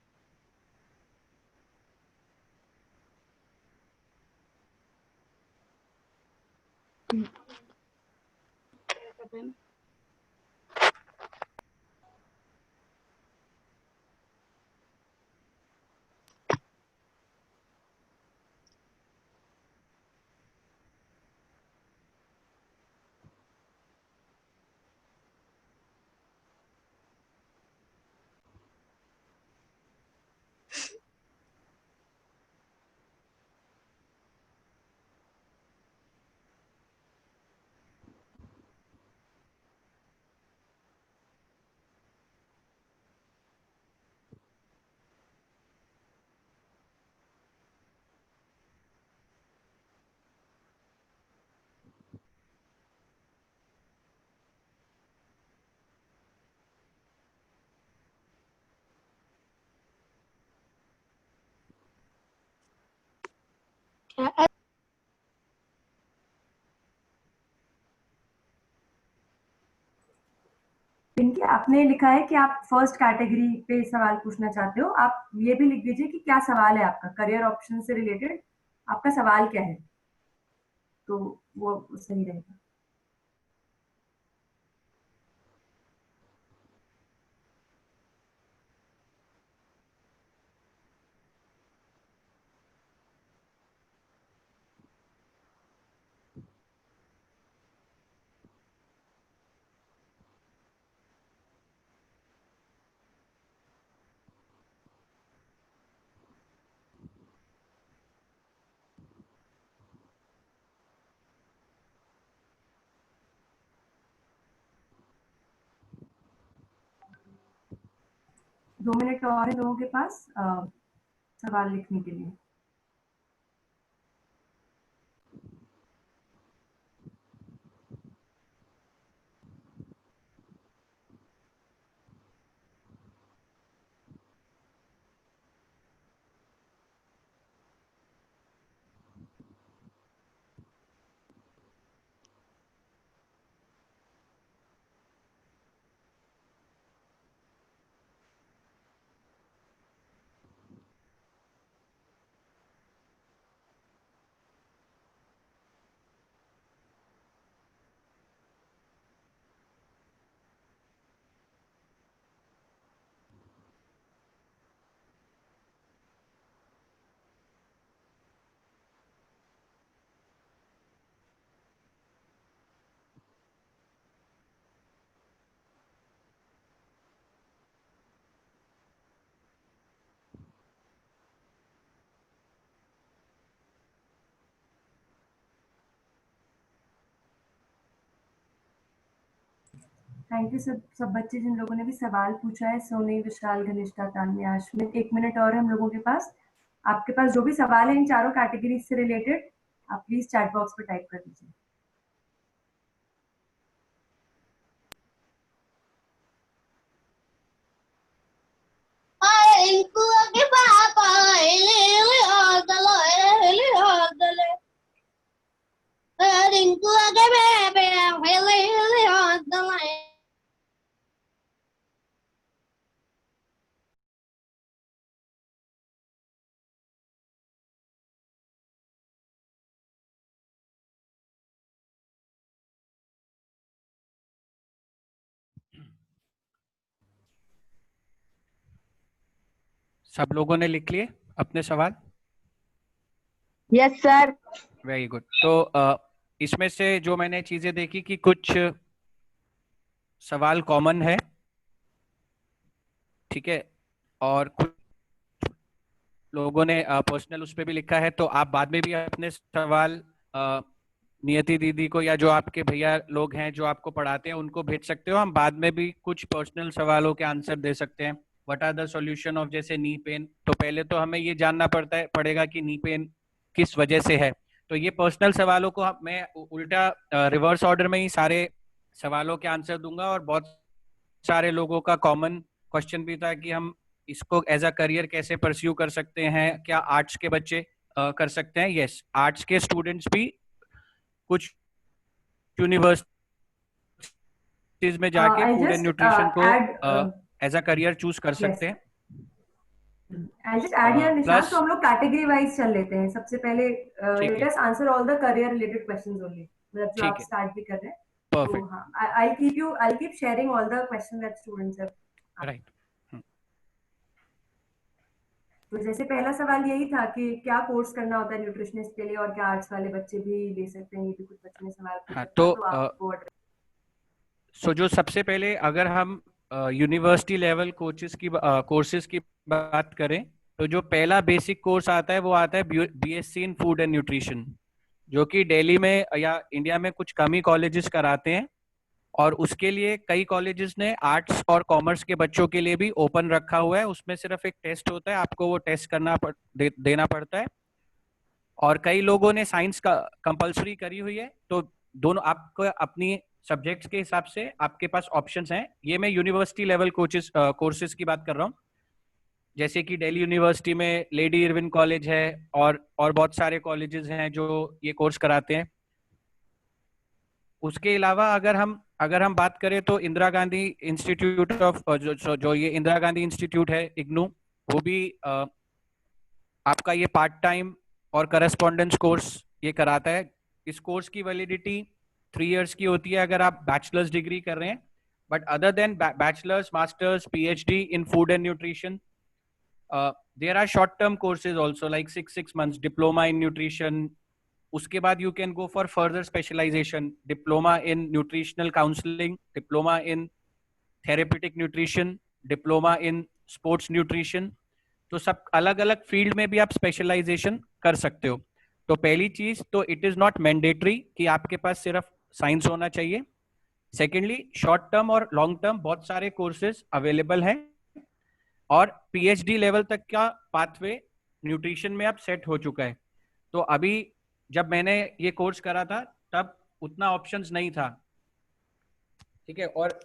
पिंकी, आपने लिखा है कि आप फर्स्ट कैटेगरी पे सवाल पूछना चाहते हो। आप ये भी लिख दीजिए कि क्या सवाल है आपका, करियर ऑप्शन से रिलेटेड आपका सवाल क्या है, तो वो सही रहेगा। दो मिनट और है लोगों के पास सवाल लिखने के लिए। थैंक यू सब बच्चे जिन लोगों ने भी सवाल पूछा है, सोनी, विशाल, घनिष्ठा, तान्या, अश्विन। 1 मिनट और है हम लोगों के पास। आपके पास जो भी सवाल है इन चारों कैटेगरी से रिलेटेड, आप प्लीज चैट बॉक्स पे टाइप कर दीजिए। सब लोगों ने लिख लिए अपने सवाल? Yes sir. Very good. तो इसमें से जो मैंने चीजें देखी कि कुछ सवाल कॉमन है, ठीक है, और कुछ लोगों ने पर्सनल उस पर भी लिखा है, तो आप बाद में भी अपने सवाल नियति दीदी को या जो आपके भैया लोग हैं जो आपको पढ़ाते हैं उनको भेज सकते हो। हम बाद में भी कुछ पर्सनल सवालों के आंसर दे सकते हैं। What are the solution of जैसे नी पेन, तो पहले तो हमें ये जानना पड़ेगा कि नी पेन किस वजह से है। तो ये पर्सनल सवालों को मैं उल्टा रिवर्स ऑर्डर में ही सारे सवालों के आंसर दूंगा। और बहुत सारे लोगों का कॉमन क्वेश्चन भी था कि हम इसको एज अ करियर कैसे परस्यू कर सकते हैं, क्या आर्ट्स के बच्चे कर सकते हैं? यस, आर्ट्स के स्टूडेंट्स भी कुछ यूनिवर्सिटीज में जाके I'll food and just nutrition को add as a career choose कर yes. सकते हैं। I'll just add here Nishant, plus तो हम लोग कैटेगरी वाइज चल लेते हैं। सबसे पहले ठीक लेट है, us answer all the career related questions only, मतलब जो ठीक आप है, स्टार्ट भी कर रहे हैं। तो परफेक्ट, हाँ, I'll keep sharing all the questions that students have asked. Right. तो जैसे पहला सवाल यही था कि क्या कोर्स करना होता है न्यूट्रिशनिस्ट के लिए, और क्या आर्ट्स वाले बच्चे भी ले सकते हैं? ये भी कुछ बच्चों ने सवाल पूछा हाँ, था, तो तो आपको सो जो सबसे पहले अगर हम यूनिवर्सिटी लेवल कोर्सेज की बात करें, तो जो पहला बेसिक कोर्स आता है वो आता है BSc in food and nutrition, जो कि दिल्ली में या इंडिया में कुछ कम ही कॉलेजेस कराते हैं। और उसके लिए कई कॉलेजेस ने आर्ट्स और कॉमर्स के बच्चों के लिए भी ओपन रखा हुआ है। उसमें सिर्फ एक टेस्ट होता है, आपको वो टेस्ट देना पड़ता है। और कई लोगों ने साइंस का कंपलसरी करी हुई है, तो दोनों आपको अपनी सब्जेक्ट्स के हिसाब से आपके पास ऑप्शंस हैं। ये मैं यूनिवर्सिटी लेवल कोर्सेज की बात कर रहा हूँ, जैसे कि दिल्ली यूनिवर्सिटी में लेडी इरविन कॉलेज है और बहुत सारे कॉलेजेस हैं जो ये कोर्स कराते हैं। उसके अलावा अगर हम बात करें तो इंदिरा गांधी इंस्टीट्यूट ऑफ जो ये इंदिरा गांधी इंस्टीट्यूट है इग्नू, वो भी आपका ये पार्ट टाइम और करस्पॉन्डेंस कोर्स ये कराता है। इस कोर्स की वैलिडिटी 3 इयर्स की होती है अगर आप बैचलर्स डिग्री कर रहे हैं। But other than bachelors, masters, PhD in food and nutrition, there are short term courses also like 6 months diploma in nutrition. उसके बाद you can go for further specialisation, diploma in nutritional counselling, diploma in therapeutic nutrition, diploma in sports nutrition. तो सब अलग अलग field में भी आप specialisation कर सकते हो। तो पहली चीज तो इट इज नॉट मैंडेटरी कि आपके पास सिर्फ साइंस होना चाहिए। सेकेंडली, शॉर्ट टर्म और लॉन्ग टर्म बहुत सारे कोर्सेज अवेलेबल हैं, और पीएचडी लेवल तक का पाथवे न्यूट्रिशन में अब सेट हो चुका है। तो अभी जब मैंने ये कोर्स करा था तब उतना ऑप्शंस नहीं था, ठीक है। और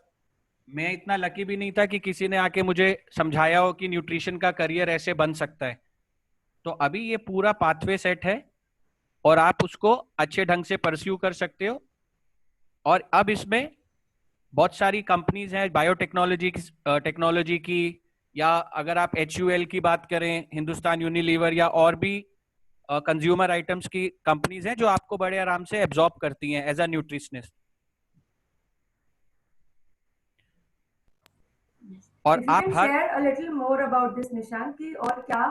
मैं इतना लकी भी नहीं था कि किसी ने आके मुझे समझाया हो कि न्यूट्रिशन का करियर ऐसे बन सकता है। तो अभी ये पूरा पाथवे सेट है और आप उसको अच्छे ढंग से परस्यू कर सकते हो। और अब इसमें बहुत सारी कंपनीज हैं टेक्नोलॉजी की, या अगर आप HUL की बात करें, हिंदुस्तान यूनिलीवर, या और भी कंज्यूमर आइटम्स की कंपनीज हैं जो आपको बड़े आराम से एब्जॉर्ब करती हैं एज अ न्यूट्रिशनिस्ट। और आप share a little more about this Nishant, कि और क्या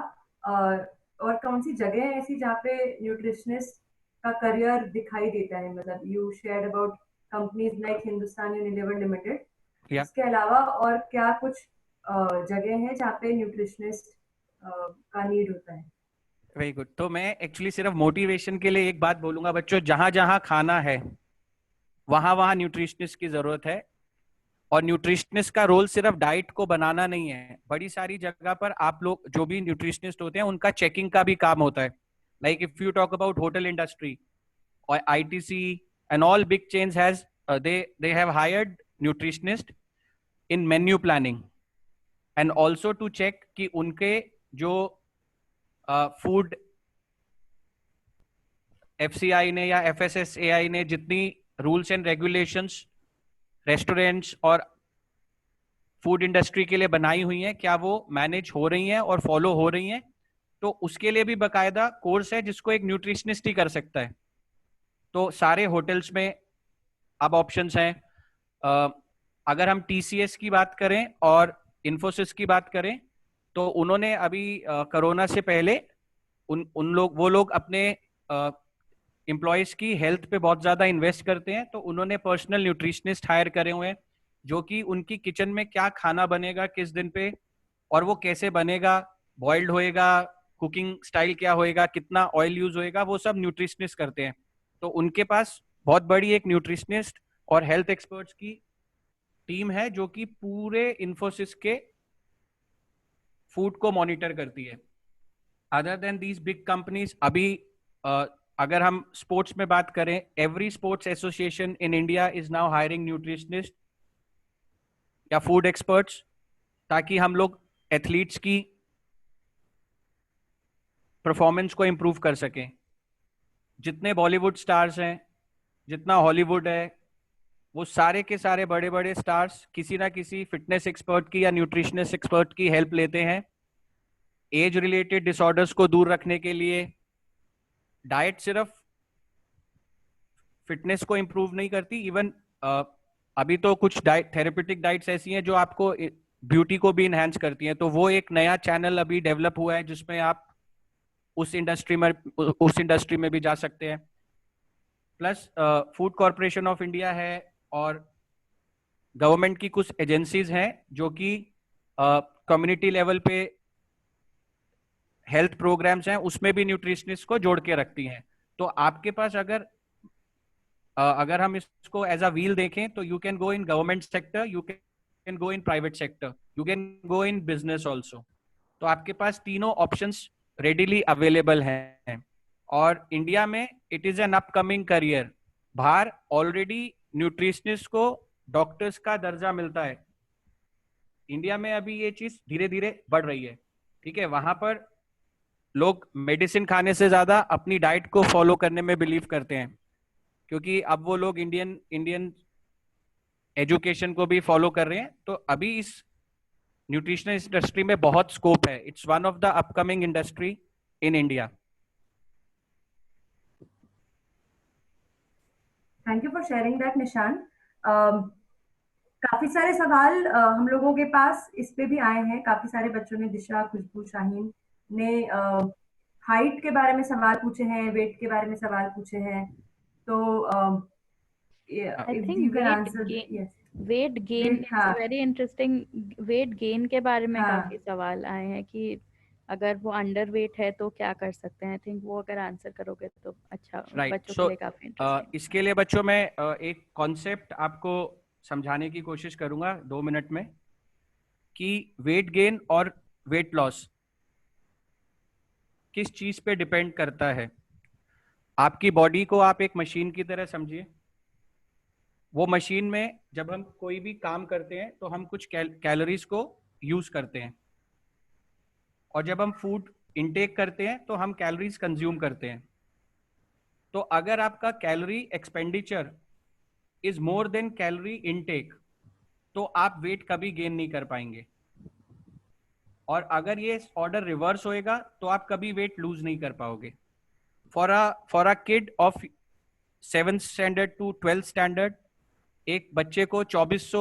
और कौन सी जगह है ऐसी जहाँ पे न्यूट्रिशनिस्ट का करियर दिखाई देता है? मतलब you shared about companies like Hindustan Unilever limited, इसके अलावा और क्या कुछ जगह है जहाँ पे न्यूट्रिशनिस्ट का नीड होता है? Very good. तो मैं एक्चुअली सिर्फ मोटिवेशन के लिए एक बात बोलूंगा बच्चों, जहां जहां खाना है वहां वहां न्यूट्रिशनिस्ट की जरूरत है। और न्यूट्रिशनिस्ट का रोल सिर्फ डाइट को बनाना नहीं है, बड़ी सारी जगह पर आप लोग जो भी न्यूट्रिशनिस्ट होते हैं उनका चेकिंग का भी काम होता है. Like if you talk about hotel industry और ITC and all big chains has they have hired nutritionist in menu planning and also to check कि उनके जो फूड FCI ने या FSSAI ने जितनी रूल्स एंड रेगुलेशंस रेस्टोरेंट्स और food industry के लिए बनाई हुई हैं, क्या वो मैनेज हो रही हैं और फॉलो हो रही हैं. तो उसके लिए भी बकायदा कोर्स है जिसको एक न्यूट्रिशनिस्ट ही कर सकता है. तो सारे होटल्स में अब ऑप्शंस हैं. अगर हम TCS की बात करें और इन्फोसिस की बात करें तो उन्होंने अभी कोरोना से पहले वो लोग अपने एम्प्लॉयज की हेल्थ पे बहुत ज्यादा इन्वेस्ट करते हैं. तो उन्होंने पर्सनल न्यूट्रिशनिस्ट हायर करे हुए हैं जो कि उनकी किचन में क्या खाना बनेगा किस दिन पे और वो कैसे बनेगा, बॉइल्ड होएगा, कुकिंग स्टाइल क्या होएगा, कितना ऑयल यूज होएगा, वो सब न्यूट्रिशनिस्ट करते हैं. तो उनके पास बहुत बड़ी एक न्यूट्रिशनिस्ट और हेल्थ एक्सपर्ट्स की टीम है जो कि पूरे इन्फोसिस के फूड को मॉनिटर करती है. Other than these big companies, अभी अगर हम स्पोर्ट्स में बात करें, every sports association in India is now hiring nutritionist या फूड एक्सपर्ट्स ताकि हम लोग एथलीट्स की परफॉर्मेंस को इंप्रूव कर सकें. जितने बॉलीवुड स्टार्स हैं, जितना हॉलीवुड है, वो सारे के सारे बड़े बड़े स्टार्स किसी ना किसी फिटनेस एक्सपर्ट की या न्यूट्रिशनिस्ट एक्सपर्ट की हेल्प लेते हैं. एज रिलेटेड डिसऑर्डर्स को दूर रखने के लिए डाइट सिर्फ फिटनेस को इंप्रूव नहीं करती, इवन अभी तो कुछ डाइट थेरेपेटिक डाइट्स ऐसी हैं जो आपको ब्यूटी को भी इनहेंस करती हैं. तो वो एक नया चैनल अभी डेवलप हुआ है जिसमें आप उस इंडस्ट्री में भी जा सकते हैं. Plus food corporation of India है और गवर्नमेंट की कुछ एजेंसीज हैं जो कि कम्युनिटी लेवल पे हेल्थ प्रोग्राम्स हैं उसमें भी न्यूट्रिशनिस्ट को जोड़ के रखती हैं. तो आपके पास अगर हम इसको एज अ व्हील देखें तो you can go in government sector, you can go in private sector, you can go in business also. तो आपके पास तीनों ऑप्शंस रेडिली अवेलेबल हैं. और इंडिया में it is an upcoming career. बाहर ऑलरेडी न्यूट्रिशनिस्ट को डॉक्टर्स का दर्जा मिलता है. इंडिया में अभी ये चीज धीरे धीरे बढ़ रही है. ठीक है, वहां पर लोग मेडिसिन खाने से ज्यादा अपनी डाइट को फॉलो करने में बिलीव करते हैं क्योंकि अब वो लोग इंडियन एजुकेशन को भी फॉलो कर रहे हैं. तो अभी इस न्यूट्रिशनल इंडस्ट्री में बहुत स्कोप है. It's one of the upcoming industry in India. Thank you for sharing that निशान. काफी सारे सवाल हम लोगों के पास इस पे भी आए हैं. काफी सारे बच्चों ने, दिशा, खुशबू, शाहीन ने हाइट के बारे में सवाल पूछे हैं, वेट के बारे में सवाल पूछे हैं. तो I think weight gain it's very interesting. Weight gain के बारे में काफी सवाल आए हैं कि अगर वो अंडर वेट है तो क्या कर सकते हैं. आई थिंक वो अगर आंसर करोगे तो अच्छा, बच्चों के लिए काफी इंटरेस्टिंग. इसके लिए बच्चों में एक कॉन्सेप्ट आपको समझाने की कोशिश करूंगा 2 मिनट में कि वेट गेन और वेट लॉस किस चीज पे डिपेंड करता है. आपकी बॉडी को आप एक मशीन की तरह समझिए. वो मशीन में जब हम कोई भी काम करते हैं तो हम कुछ कैलोरीज को यूज करते हैं और जब हम फूड इनटेक करते हैं तो हम कैलोरीज कंज्यूम करते हैं. तो अगर आपका calorie expenditure is more than calorie intake तो आप वेट कभी गेन नहीं कर पाएंगे. और अगर ये ऑर्डर रिवर्स होएगा तो आप कभी वेट लूज नहीं कर पाओगे. For a kid of 7th standard to 12th standard एक बच्चे को 2400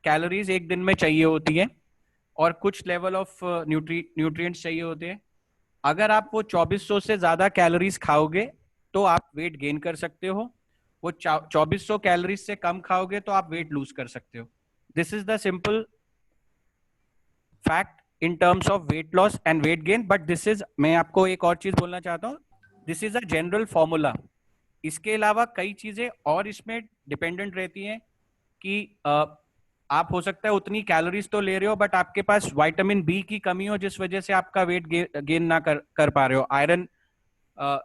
कैलोरीज एक दिन में चाहिए होती है और कुछ लेवल ऑफ न्यूट्रिएंट्स चाहिए होते हैं. अगर आप वो 2400 से ज्यादा कैलोरीज खाओगे तो आप वेट गेन कर सकते हो. वो 2400 कैलोरीज से कम खाओगे तो आप वेट लूज कर सकते हो. This is the simple fact in terms of weight loss and weight gain. But this is, मैं आपको एक और चीज बोलना चाहता हूँ, this is a general formula. इसके अलावा कई चीजें और इसमें डिपेंडेंट रहती हैं कि आप हो सकता है उतनी कैलोरीज तो ले रहे हो बट आपके पास विटामिन बी की कमी हो जिस वजह से आपका वेट गेन ना कर पा रहे हो। आयरन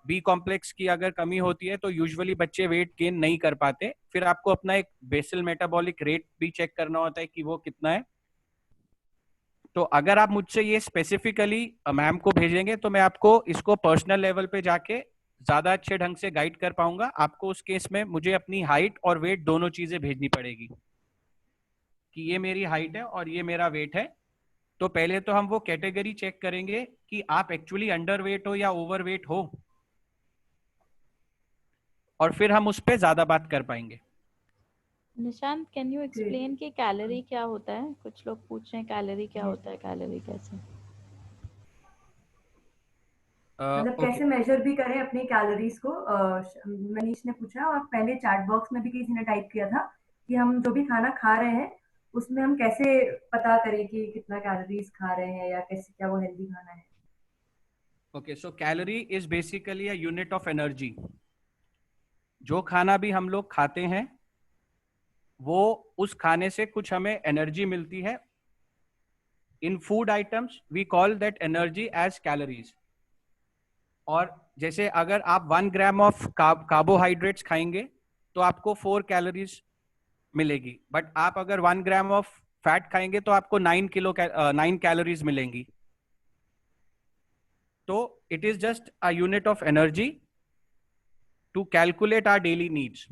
बी कॉम्प्लेक्स की अगर कमी होती है तो यूजुअली बच्चे वेट गेन नहीं कर पाते। फिर आपको अपना एक बेसल मेटाबॉलिक रेट भी चेक करना होता है कि वो कितना है। तो अगर आप मुझसे ये स्पेसिफिकली मैम को भेजेंगे तो मैं आपको इसको पर्सनल लेवल पे जाके ज्यादा अच्छे ढंग से गाइड कर पाऊंगा। आपको उस केस में मुझे अपनी हाइट और वेट दोनों चीजें भेजनी पड़ेगी कि ये मेरी हाइट है और ये मेरा वेट है। तो पहले तो हम वो कैटेगरी चेक करेंगे कि आप एक्चुअली अंडर वेट हो या ओवर वेट हो, और फिर हम उस पर ज्यादा बात कर पाएंगे। निशांत, कैन यू एक्सप्लेन कि कैलोरी क्या होता है? कुछ लोग पूछ रहे हैं कैलोरी क्या होता है, कैलोरी कैसे? मतलब कैसे मेजर भी करें अपनी कैलोरीज को। मनीष ने पूछा और पहले चैट बॉक्स में भी किसी ने टाइप किया था कि हम जो भी खाना खा रहे हैं उसमें हम कैसे पता करें कि कितना कैलोरीज खा रहे हैं या कैसे, क्या वो हेल्दी खाना है। Okay, so calorie is basically a unit of energy. जो खाना भी हम लोग खाते हैं वो उस खाने से कुछ हमें एनर्जी मिलती है। In food items we call that energy as calories. और जैसे अगर आप 1 ग्राम ऑफ कार्बोहाइड्रेट्स खाएंगे तो आपको 4 कैलोरीज मिलेगी, बट आप अगर 1 ग्राम ऑफ फैट खाएंगे तो आपको 9 कैलोरीज मिलेंगी। तो it is just a unit of energy to calculate our daily needs.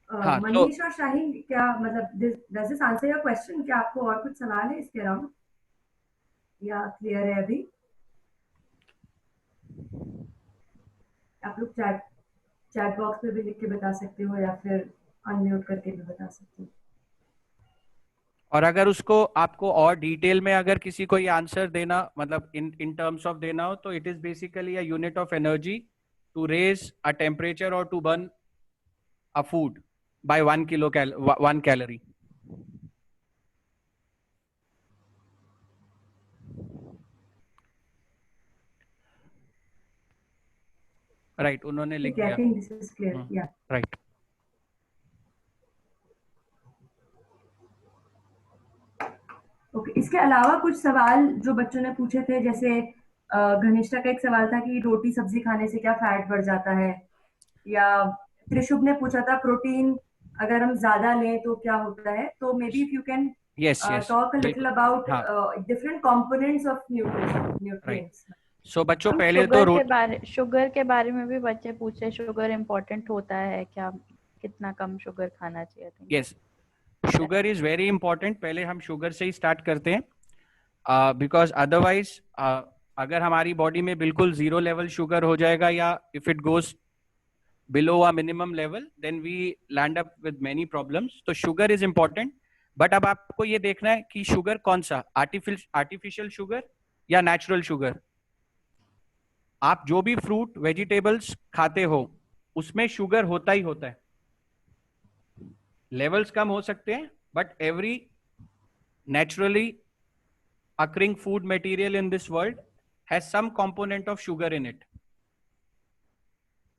हाँ, मनीष और शाहीन, क्या मतलब does this answer your question? क्या आपको और कुछ सवाल है इसके अराउंड या क्लियर है अभी? आप लोग चैट बॉक्स में भी लिख के बता सकते हो या फिर अनम्यूट करके भी बता सकते हो। और अगर उसको आपको और डिटेल में अगर किसी को ये आंसर देना मतलब इन टर्म्स ऑफ देना हो तो it is basically a unit of energy to raise a temperature और to burn a food by 1 calorie. Right, उन्होंने लिख दिया। I think this is clear. या राइट। ओके, इसके अलावा कुछ सवाल जो बच्चों ने पूछे थे, जैसे घनिष्ठा का एक सवाल था कि रोटी सब्जी खाने से क्या फैट बढ़ जाता है, या त्रिशुभ ने पूछा था प्रोटीन अगर हम ज्यादा लें तो क्या होता है। तो may be if you can Yes, yes. talk a little about हाँ. different components of nutrients. So बच्चों हम पहले तो शुगर के बारे में भी बच्चे पूछे, शुगर इम्पोर्टेंट होता है क्या, कितना कम शुगर खाना चाहिए? Yes, sugar is very important. पहले हम शुगर से ही स्टार्ट करते हैं, बिकॉज अदरवाइज अगर हमारी बॉडी में बिल्कुल 0 लेवल शुगर हो जाएगा या if it goes below a minimum level then we land up with many problems. तो शुगर इज इंपॉर्टेंट, बट अब आपको ये देखना है कि शुगर कौन सा, आर्टिफिशियल शुगर या नेचुरल शुगर। आप जो भी फ्रूट वेजिटेबल्स खाते हो उसमें शुगर होता ही होता है। लेवल्स कम हो सकते हैं but every naturally occurring food material in this world has some component of sugar in it.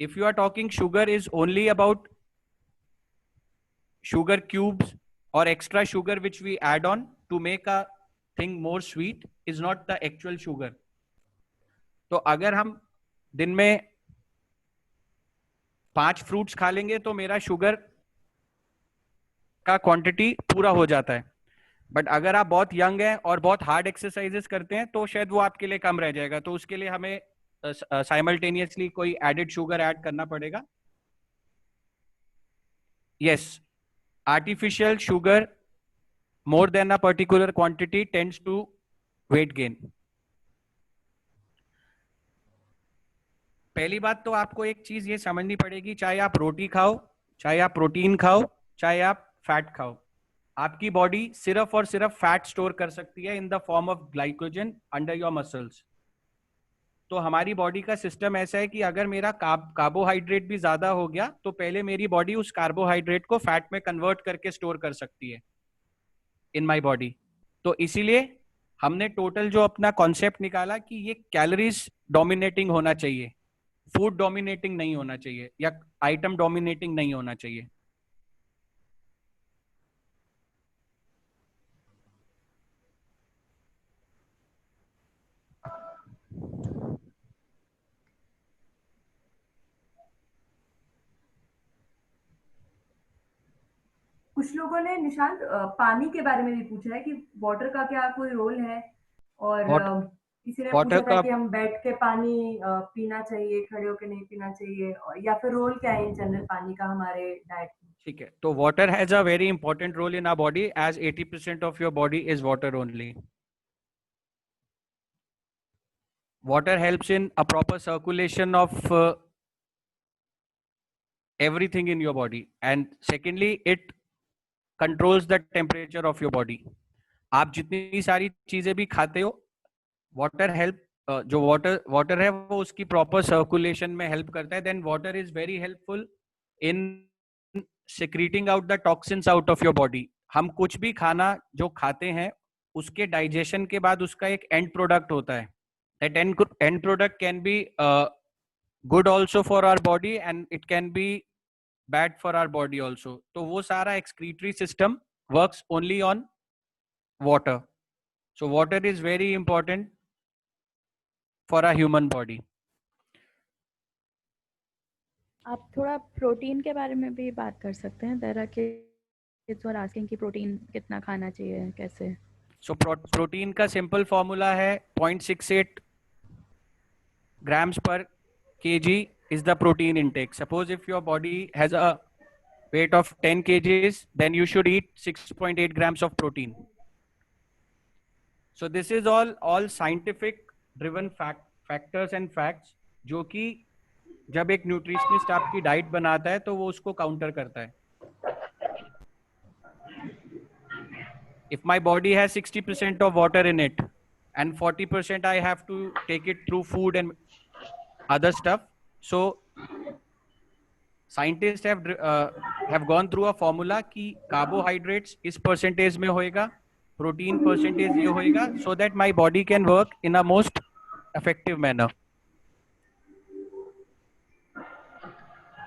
If you are talking sugar is only about sugar cubes or extra sugar which we add on to make a thing more sweet is not the actual sugar. तो अगर हम दिन में 5 fruits खा लेंगे तो मेरा sugar का क्वांटिटी पूरा हो जाता है, बट अगर आप बहुत यंग हैं और बहुत हार्ड एक्सरसाइजेस करते हैं तो शायद वो आपके लिए कम रह जाएगा। तो उसके लिए हमें साइमल्टेनियसली कोई एडेड शुगर ऐड करना पड़ेगा। Yes, artificial sugar more than a particular quantity tends to weight gain. पहली बात तो आपको एक चीज ये समझनी पड़ेगी, चाहे आप रोटी खाओ, चाहे आप प्रोटीन खाओ, चाहे आप फैट खाओ, आपकी बॉडी सिर्फ और सिर्फ फैट स्टोर कर सकती है in the form of glycogen under your muscles. तो हमारी बॉडी का सिस्टम ऐसा है कि अगर मेरा कार्बोहाइड्रेट भी ज्यादा हो गया तो पहले मेरी बॉडी उस कार्बोहाइड्रेट को फैट में कन्वर्ट करके स्टोर कर सकती है इन माई बॉडी। तो इसीलिए हमने टोटल जो अपना कॉन्सेप्ट निकाला कि ये कैलोरीज डोमिनेटिंग होना चाहिए, फूड डोमिनेटिंग नहीं होना चाहिए या आइटम डोमिनेटिंग नहीं होना चाहिए। कुछ लोगों ने निशांत पानी के बारे में भी पूछा है कि वाटर का क्या कोई रोल है, और किसी ने वाटर पूछा था का कि हम बैठ के पानी पीना चाहिए, खड़े होके नहीं पीना चाहिए, या फिर रोल क्या है इन जनरल पानी का हमारे डाइट में। ठीक है, तो water has a very important role in our body as 80% of your body is water only. Water helps in a proper circulation of everything in your body, and secondly it controls the temperature of your body. आप जितनी सारी चीजें भी खाते हो, water help जो water है वो उसकी प्रॉपर सर्कुलेशन में हेल्प करता है। Then water is very helpful in secreting out the toxins out of your body. हम कुछ भी खाना जो खाते हैं उसके डाइजेशन के बाद उसका एक एंड प्रोडक्ट होता है। That end product can be good also for our body and it can be bad for our body also. तो वो सारा excretory system works only on water. So water is very important for a human body. आप थोड़ा protein के बारे में भी बात कर सकते हैं। There are kids were asking कि प्रोटीन कितना खाना चाहिए, कैसे। So प्रोटीन का सिंपल फॉर्मूला है 0.68 grams per kg is the protein intake. Suppose if your body has a weight of 10 kgs, then you should eat 6.8 grams of protein. So this is all scientific driven factors and facts जो कि जब एक nutritionist आपकी diet बनाता है तो वो उसको काउंटर करता है। If my body has 60% of water in it and 40% I have to take it through food and other stuff, so scientists have gone through a formula कि carbohydrates इस percentage में होएगा, protein percentage ये होएगा, so that my body can work in a most effective manner.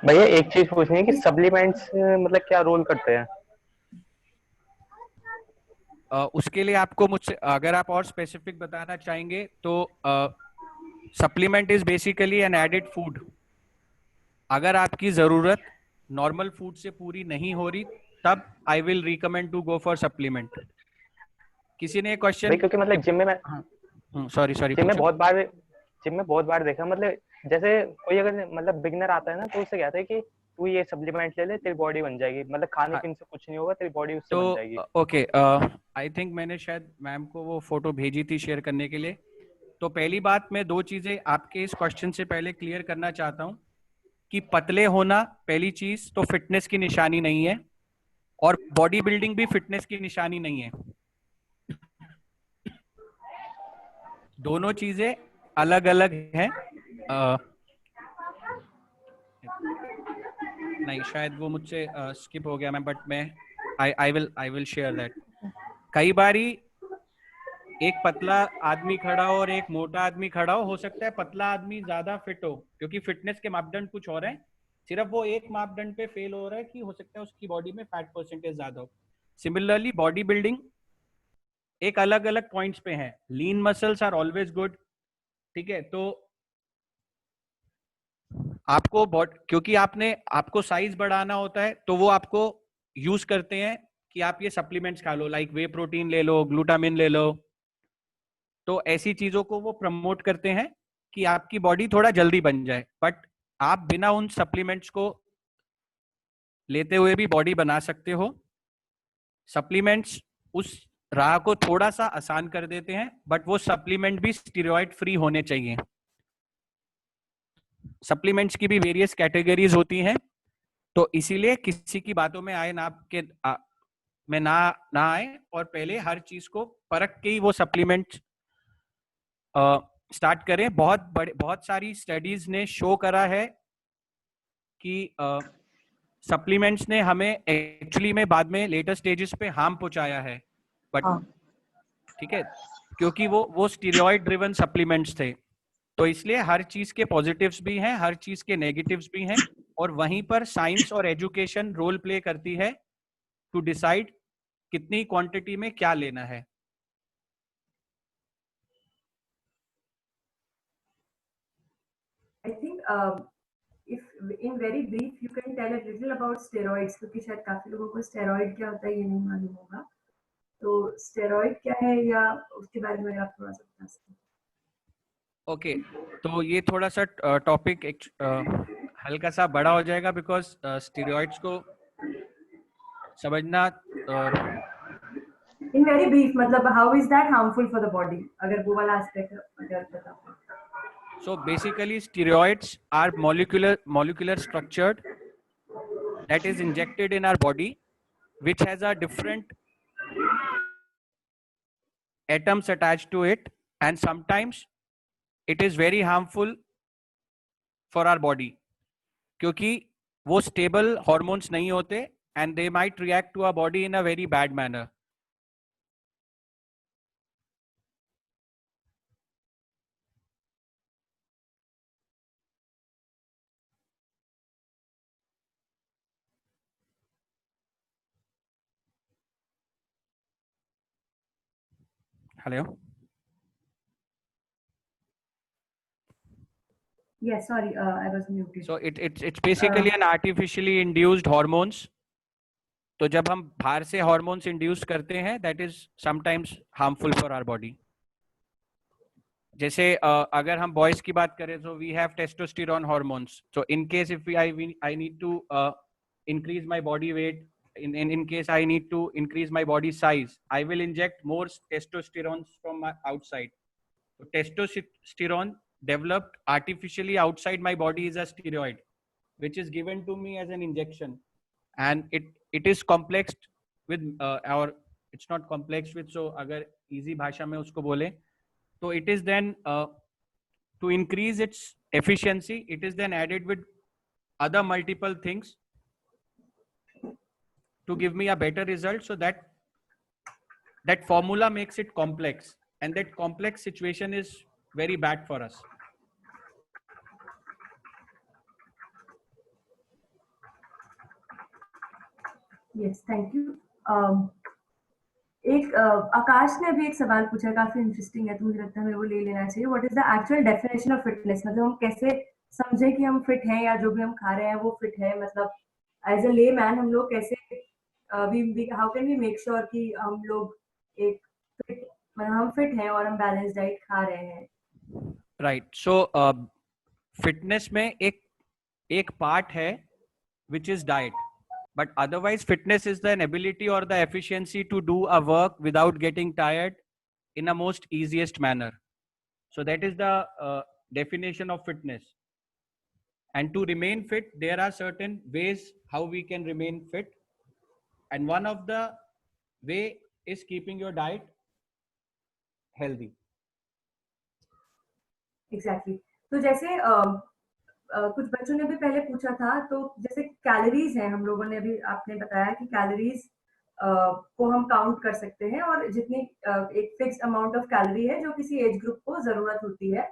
भैया एक चीज पूछनी है कि सप्लीमेंट्स मतलब क्या रोल करते हैं? उसके लिए आपको मुझसे अगर आप और स्पेसिफिक बताना चाहेंगे तो supplement is basically an added food. अगर आपकी जरूरत नॉर्मल फूड से पूरी नहीं हो रही तब I will recommend to go for supplement. किसी ने क्वेश्चन, क्योंकि मतलब जिम में मैं सॉरी जिम में बहुत बार देखा, मतलब जैसे कोई अगर मतलब बिगनर आता है ना तो उससे कहता है कि तू ये सप्लीमेंट ले ले तेरी बॉडी बन जाएगी, मतलब खाने पीने से कुछ नहीं होगा, तेरी बॉडी उससे बन जाएगी। ओके, आई थिंक मैंने शायद मैम को वो फोटो भेजी थी शेयर करने के लिए। तो पहली बात मैं दो चीजें आपके इस क्वेश्चन से पहले क्लियर करना चाहता हूं कि पतले होना पहली चीज तो फिटनेस की निशानी नहीं है और बॉडी बिल्डिंग भी फिटनेस की निशानी नहीं है। दोनों चीजें अलग अलग हैं। नहीं शायद वो मुझसे स्किप हो गया मैम, बट मैं आई विल शेयर दैट। कई बारी एक पतला आदमी खड़ा हो और एक मोटा आदमी खड़ा हो सकता है पतला आदमी ज्यादा फिट हो क्योंकि फिटनेस के मापदंड कुछ और हैं, सिर्फ वो एक मापदंड पे फेल हो रहा है कि हो सकता है उसकी बॉडी में फैट परसेंटेज ज्यादा हो। सिमिलरली बॉडी बिल्डिंग एक अलग अलग पॉइंट्स पे है। लीन मसल्स आर ऑलवेज गुड, ठीक है। तो आपको क्योंकि आपको साइज बढ़ाना होता है तो वो आपको यूज करते हैं कि आप ये सप्लीमेंट्स खा लो, लाइक वे प्रोटीन ले लो, ग्लूटामिन ले लो। तो ऐसी चीजों को वो प्रमोट करते हैं कि आपकी बॉडी थोड़ा जल्दी बन जाए, बट आप बिना उन सप्लीमेंट्स को लेते हुए भी बॉडी बना सकते हो। सप्लीमेंट्स उस राह को थोड़ा सा आसान कर देते हैं, बट वो सप्लीमेंट भी स्टेरॉइड फ्री होने चाहिए। सप्लीमेंट्स की भी वेरियस कैटेगरीज होती हैं, तो इसीलिए किसी की बातों में आए ना आपके में ना आए और पहले हर चीज को परख के ही वो सप्लीमेंट स्टार्ट करें। बहुत सारी स्टडीज ने शो करा है कि सप्लीमेंट्स ने हमें एक्चुअली में बाद में लेटर स्टेजेस पे हार्म पहुंचाया है, बट ठीक है क्योंकि वो स्टेरॉइड ड्रिवन सप्लीमेंट्स थे। तो इसलिए हर चीज के पॉजिटिव्स भी हैं, हर चीज के नेगेटिव्स भी हैं, और वहीं पर साइंस और एजुकेशन रोल प्ले करती है टू डिसाइड कितनी क्वांटिटी में क्या लेना है. I think if in very brief you can tell a little about steroids, क्योंकि शायद काफी लोगों को steroid क्या होता है ये नहीं मालूम होगा. तो steroid क्या है या उसके बारे में आप थोड़ा सा बता सकते हैं? ओके, तो ये थोड़ा सा टॉपिक हल्का सा बड़ा हो जाएगा, बिकॉज स्टेरॉइड्स को समझना In very brief, मतलब how is that harmful for the body? अगर वो वाला aspect अगर पता हो. So basically steroids are molecular structured that is injected in our body, which has a different atoms attached to it, and sometimes it is very harmful for our body क्योंकि वो stable hormones नहीं होते, and they might react to our body in a very bad manner. Hello? Yes, sorry, I was muted. So it's basically an artificially induced hormones. तो जब हम बाहर से hormones induce करते हैं, that is sometimes harmful for our body. जैसे अगर हम boys की बात करें तो we have testosterone hormones. So in case if I need to increase my body weight, in case I need to increase my body size, I will inject more testosterone from my outside. So testosterone developed artificially outside my body is a steroid, which is given to me as an injection, and it is complexed with or it's not complexed with. So अगर easy भाषा में उसको बोले तो it is then to increase its efficiency, it is then added with other multiple things to give me a better result. So that formula makes it complex, and that complex situation is very bad for us. Yes, thank you. एक आकाश ने अभी एक सवाल पूछा, काफी interesting है, तो मुझे लगता है हमें वो ले लेना चाहिए. What is the actual definition of fitness? मतलब हम कैसे समझे कि हम फिट हैं या जो भी हम खा रहे हैं वो फिट है? मतलब एज अ ले मैन हम लोग कैसे how can we make sure कि हम लोग एक फिट, मतलब हम फिट हैं और हम बैलेंस डाइट खा रहे हैं? राइट. सो फिटनेस में एक पार्ट है which is diet, but otherwise fitness is the ability or the efficiency to do a work without getting tired in a most easiest manner. So that is the definition of fitness. And to remain fit, there are certain ways how we can remain fit, and one of the way is keeping your diet healthy. Exactly. तो जैसे कुछ बच्चों ने भी पहले पूछा था, तो जैसे कैलोरीज हैं, हम लोगों ने भी आपने बताया कि कैलोरीज को हम काउंट कर सकते हैं, और जितनी एक फिक्स अमाउंट ऑफ कैलोरी है जो किसी एज ग्रुप को जरूरत होती है.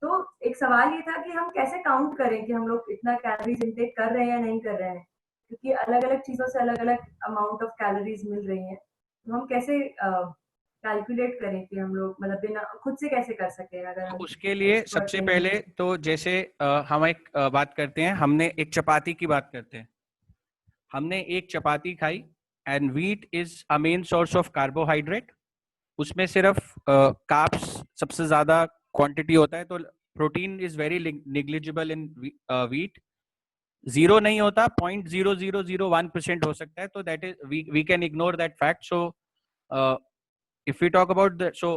तो एक सवाल ये था कि हम कैसे काउंट करें कि हम लोग इतना कैलोरीज इंटेक कर रहे हैं या नहीं कर रहे हैं, क्योंकि अलग अलग चीजों से अलग अलग अमाउंट ऑफ कैलोरीज मिल रही हैं. तो हम कैसे कैलकुलेट करें कि हम लोग मतलब बिना खुद से कैसे कर सके? अगर तो उसके लिए सबसे पहले तो जैसे हम एक बात करते हैं, हमने एक चपाती की बात करते हैं. हमने एक चपाती खाई, and wheat is a main source of carbohydrate. उसमें सिर्फ कार्ब्स सबसे ज्यादा क्वांटिटी होता है, तो protein is very negligible in wheat. Zero नहीं होता, 0.0001% हो सकता है. तो that is we can ignore that fact. So if we talk about so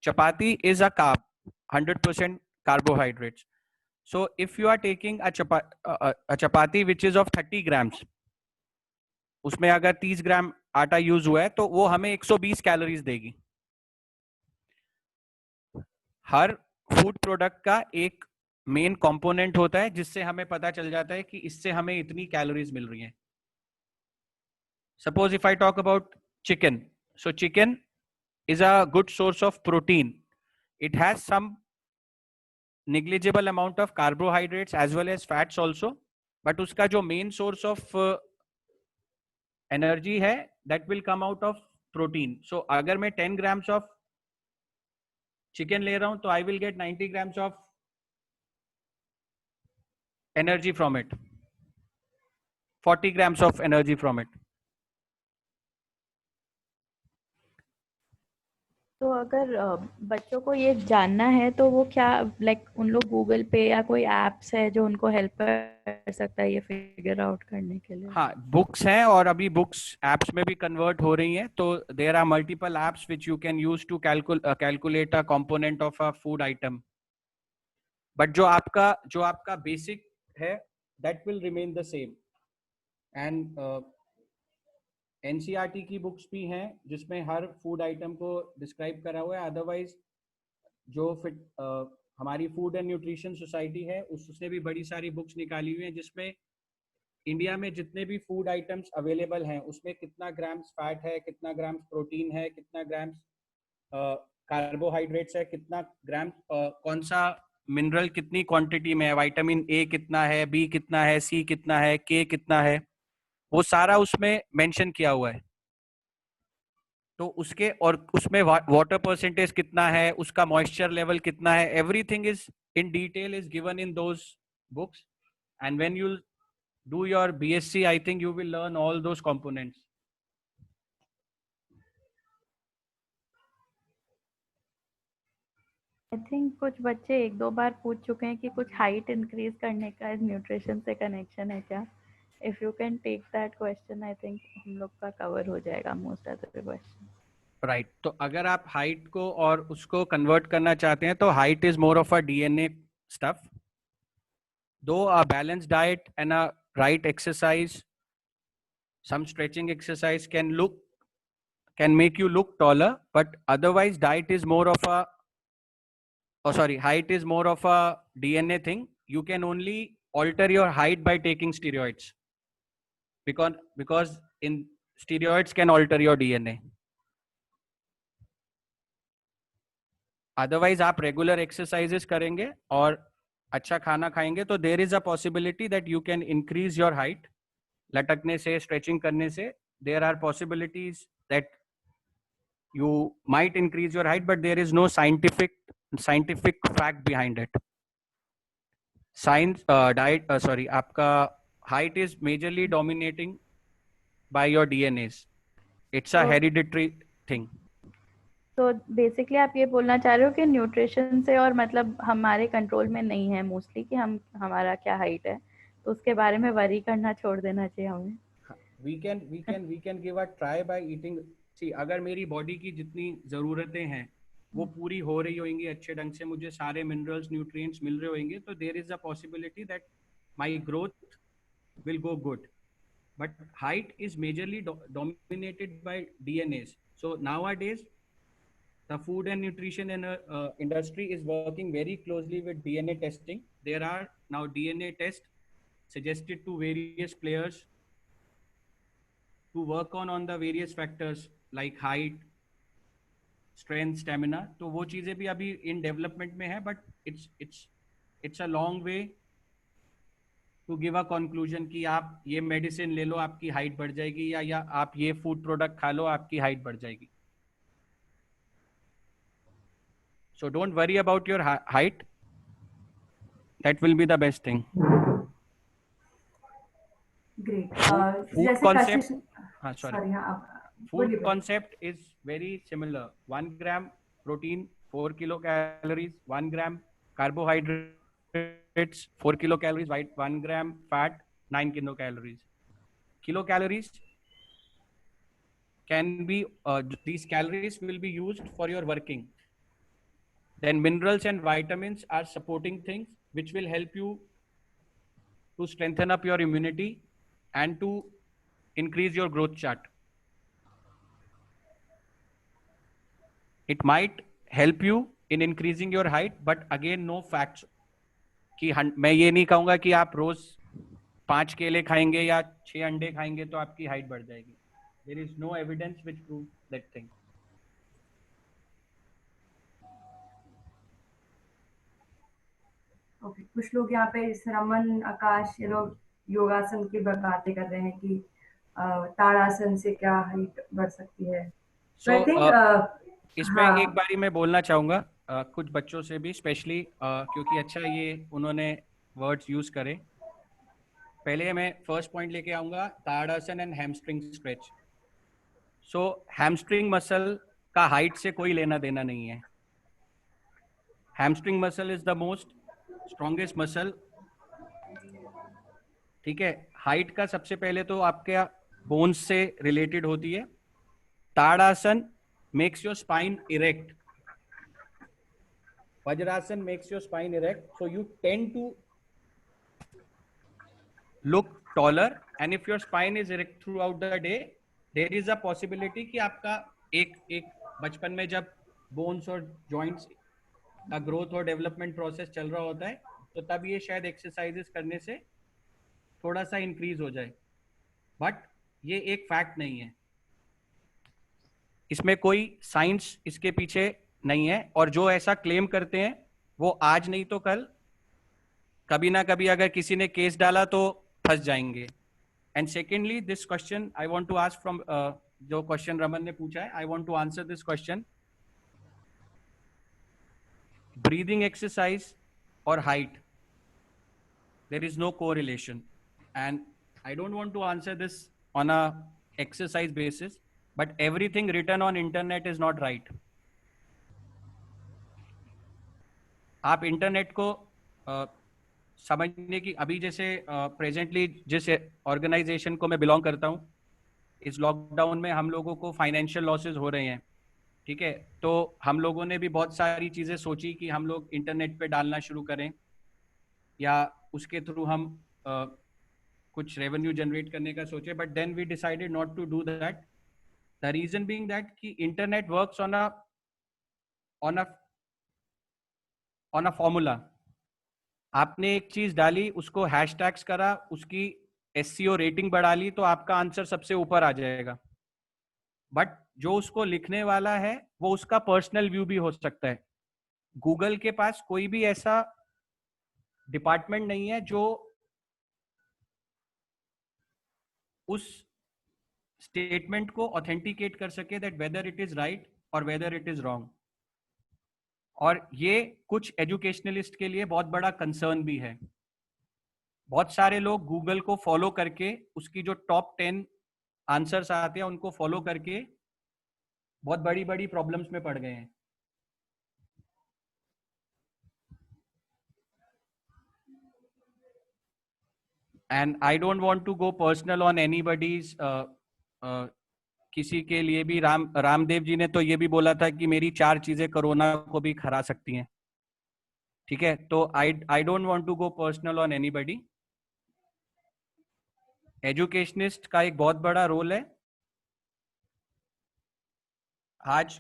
chapati is a carb, 100% carbohydrates. So if you are taking a chapati which is of 30 grams, उसमें अगर 30 ग्राम आटा use हुआ है तो वो हमें 120 कैलोरीज देगी. हर food product का एक मेन कंपोनेंट होता है जिससे हमें पता चल जाता है कि इससे हमें इतनी कैलोरीज मिल रही हैं. Suppose if I talk about chicken, so chicken is a good source of protein. It has some negligible amount of carbohydrates as well as fats also, but उसका जो main source of energy है that will come out of protein. So अगर मैं 10 grams of chicken ले रहा हूँ तो I will get 90 grams of energy from it, 40 grams of energy from it. तो अगर बच्चों को ये जानना है तो वो क्या लाइक उन लोग गूगल पे या कोई एप्स है जो उनको हेल्प कर सकता है ये फिगर आउट करने के लिए? हाँ, बुक्स हैं और अभी बुक्स एप्स में भी कन्वर्ट हो रही हैं, तो there are multiple apps which you can use to calculate a component of a food item, but जो आपका बेसिक है that will remain the same. And NCERT की बुक्स भी हैं जिसमें हर फूड आइटम को डिस्क्राइब करा हुआ है. अदरवाइज जो हमारी फूड एंड न्यूट्रिशन सोसाइटी है उसने भी बड़ी सारी बुक्स निकाली हुई हैं जिसमें इंडिया में जितने भी फूड आइटम्स अवेलेबल हैं उसमें कितना ग्राम्स फैट है, कितना ग्राम्स प्रोटीन है, कितना ग्राम्स कार्बोहाइड्रेट्स है, कितना ग्राम कौन सा मिनरल कितनी क्वांटिटी में है, विटामिन ए कितना है, बी कितना है, सी कितना है, के कितना है, वो सारा उसमें मेंशन किया हुआ है. तो उसके और उसमें वाटर परसेंटेज कितना है, उसका मॉइस्चर लेवल कितना है, everything is in detail is given in those books. And when you do your BSc, I think you will learn all those components. I think कुछ बच्चे एक दो बार पूछ चुके हैं कि कुछ हाइट इंक्रीज करने का न्यूट्रिशन से कनेक्शन है क्या? If you can take that question, I think हम लोग का कवर हो जाएगा most of the question. Right, तो अगर आप हाइट को और उसको कन्वर्ट करना चाहते हैं तो height is more of a DNA stuff. Though a balance diet and a right exercise, some stretching exercise can make you look taller, but otherwise height is more of a DNA thing. You can only alter your height by taking steroids because in steroids can alter your DNA. Otherwise आप regular exercises करेंगे और अच्छा खाना खाएंगे तो there is a possibility that you can increase your height. लटकने से, stretching करने से there are possibilities that you might increase your height, but there is no scientific fact behind it. आपका height is majorly dominating by your DNAs. It's a hereditary thing. तो basically आप ये बोलना चाह रहे हो कि न्यूट्रिशन से और मतलब हमारे कंट्रोल में नहीं है मोस्टली कि हमारा क्या हाइट है, तो उसके बारे में वरी करना छोड़ देना चाहिए हमें. We can give a try by eating. See, अगर मेरी बॉडी की जितनी जरूरतें हैं वो पूरी हो रही होंगी अच्छे ढंग से, मुझे सारे मिनरल्स न्यूट्रिएंट्स मिल रहे होंगे, तो there is a possibility that my growth will go good. But height is majorly dominated by DNS. So nowadays the food and nutrition industry is working very closely with DNA testing. There are now DNA tests suggested to various players to work on the various factors like height, strength, stamina. तो वो चीजें भी अभी in development में है, but it's a long way to give a conclusion कि आप ये medicine ले लो आपकी height बढ़ जाएगी या आप ये food product खा लो आपकी height बढ़ जाएगी. So don't worry about your height. That will be the best thing. Great. Food concept. Sorry. Food concept is very similar. 1 gram protein, 4 kilocalories. 1 gram carbohydrates, 4 kilocalories. 1 gram fat, 9 kilocalories. Kilocalories can be these calories will be used for your working. Then minerals and vitamins are supporting things which will help you to strengthen up your immunity and to increase your growth chart. It might help you in increasing your height, but again no facts कि मैं ये नहीं कहूँगा कि आप रोज 5 केले खाएंगे या 6 अंडे खाएंगे तो आपकी हाइट बढ़ जाएगी. There is no evidence which proves that thing. Okay, कुछ लोग यहाँ पे जैसे रमन, आकाश, ये लोग योगासन की बातें कर रहे हैं कि ताड़ासन से क्या हाइट बढ़ सकती है। तो आई थिंक इसमें एक बारी मैं बोलना चाहूंगा कुछ बच्चों से भी, स्पेशली क्योंकि अच्छा ये उन्होंने वर्ड्स यूज करे। पहले मैं फर्स्ट पॉइंट लेके आऊंगा, tadasana and hamstring stretch. So hamstring muscle का हाइट से कोई लेना देना नहीं है। Hamstring muscle is the most strongest muscle, ठीक है। हाइट का सबसे पहले तो आपके बोन्स से रिलेटेड होती है। ताड़ासन makes your spine erect. Vajrasan makes your spine erect, so you tend to look taller, and if your spine is erect throughout the day, there is a possibility कि आपका एक बचपन में जब bones और joints का growth और development process चल रहा होता है, तो तब ये शायद exercises करने से थोड़ा सा increase हो जाए, but ये एक fact नहीं है, इसमें कोई साइंस इसके पीछे नहीं है। और जो ऐसा क्लेम करते हैं वो आज नहीं तो कल कभी ना कभी अगर किसी ने केस डाला तो फंस जाएंगे। And secondly this question I want to ask from, जो क्वेश्चन रमन ने पूछा है, I want to answer this question. Breathing exercise और height, there is no correlation, and I don't want to answer this on a exercise basis, but everything written on internet is not right. आप internet को समझने की, अभी जैसे presently जिस organisation को मैं बिलोंग करता हूँ, इस लॉकडाउन में हम लोगों को फाइनेंशियल लॉसेस हो रहे हैं, ठीक है। तो हम लोगों ने भी बहुत सारी चीजें सोची कि हम लोग इंटरनेट पे डालना शुरू करें या उसके थ्रू हम कुछ रेवेन्यू जनरेट करने का सोचे, but then we decided not to do that. The reason being that कि internet works on a formula. आपने एक चीज डाली, उसको हैशटैग्स करा, उसकी SEO रेटिंग बढ़ा ली, तो आपका आंसर सबसे ऊपर आ जाएगा। बट जो उसको लिखने वाला है वो उसका पर्सनल व्यू भी हो सकता है। गूगल के पास कोई भी ऐसा डिपार्टमेंट नहीं है जो उस स्टेटमेंट को ऑथेंटिकेट कर सके that whether it is right और वेदर इट इज रॉन्ग। और ये कुछ एजुकेशनलिस्ट के लिए बहुत बड़ा कंसर्न भी है। बहुत सारे लोग गूगल को फॉलो करके, उसकी जो टॉप 10 आंसर्स आते हैं उनको फॉलो करके बहुत बड़ी बड़ी प्रॉब्लम्स में पड़ गए हैं। And I don't want to go personal on anybody's, किसी के लिए भी। रामदेव जी ने तो ये भी बोला था कि मेरी 4 चीजें कोरोना को भी हरा सकती हैं, ठीक है। तो I don't want to go personal on anybody. Educationist का एक बहुत बड़ा रोल है। आज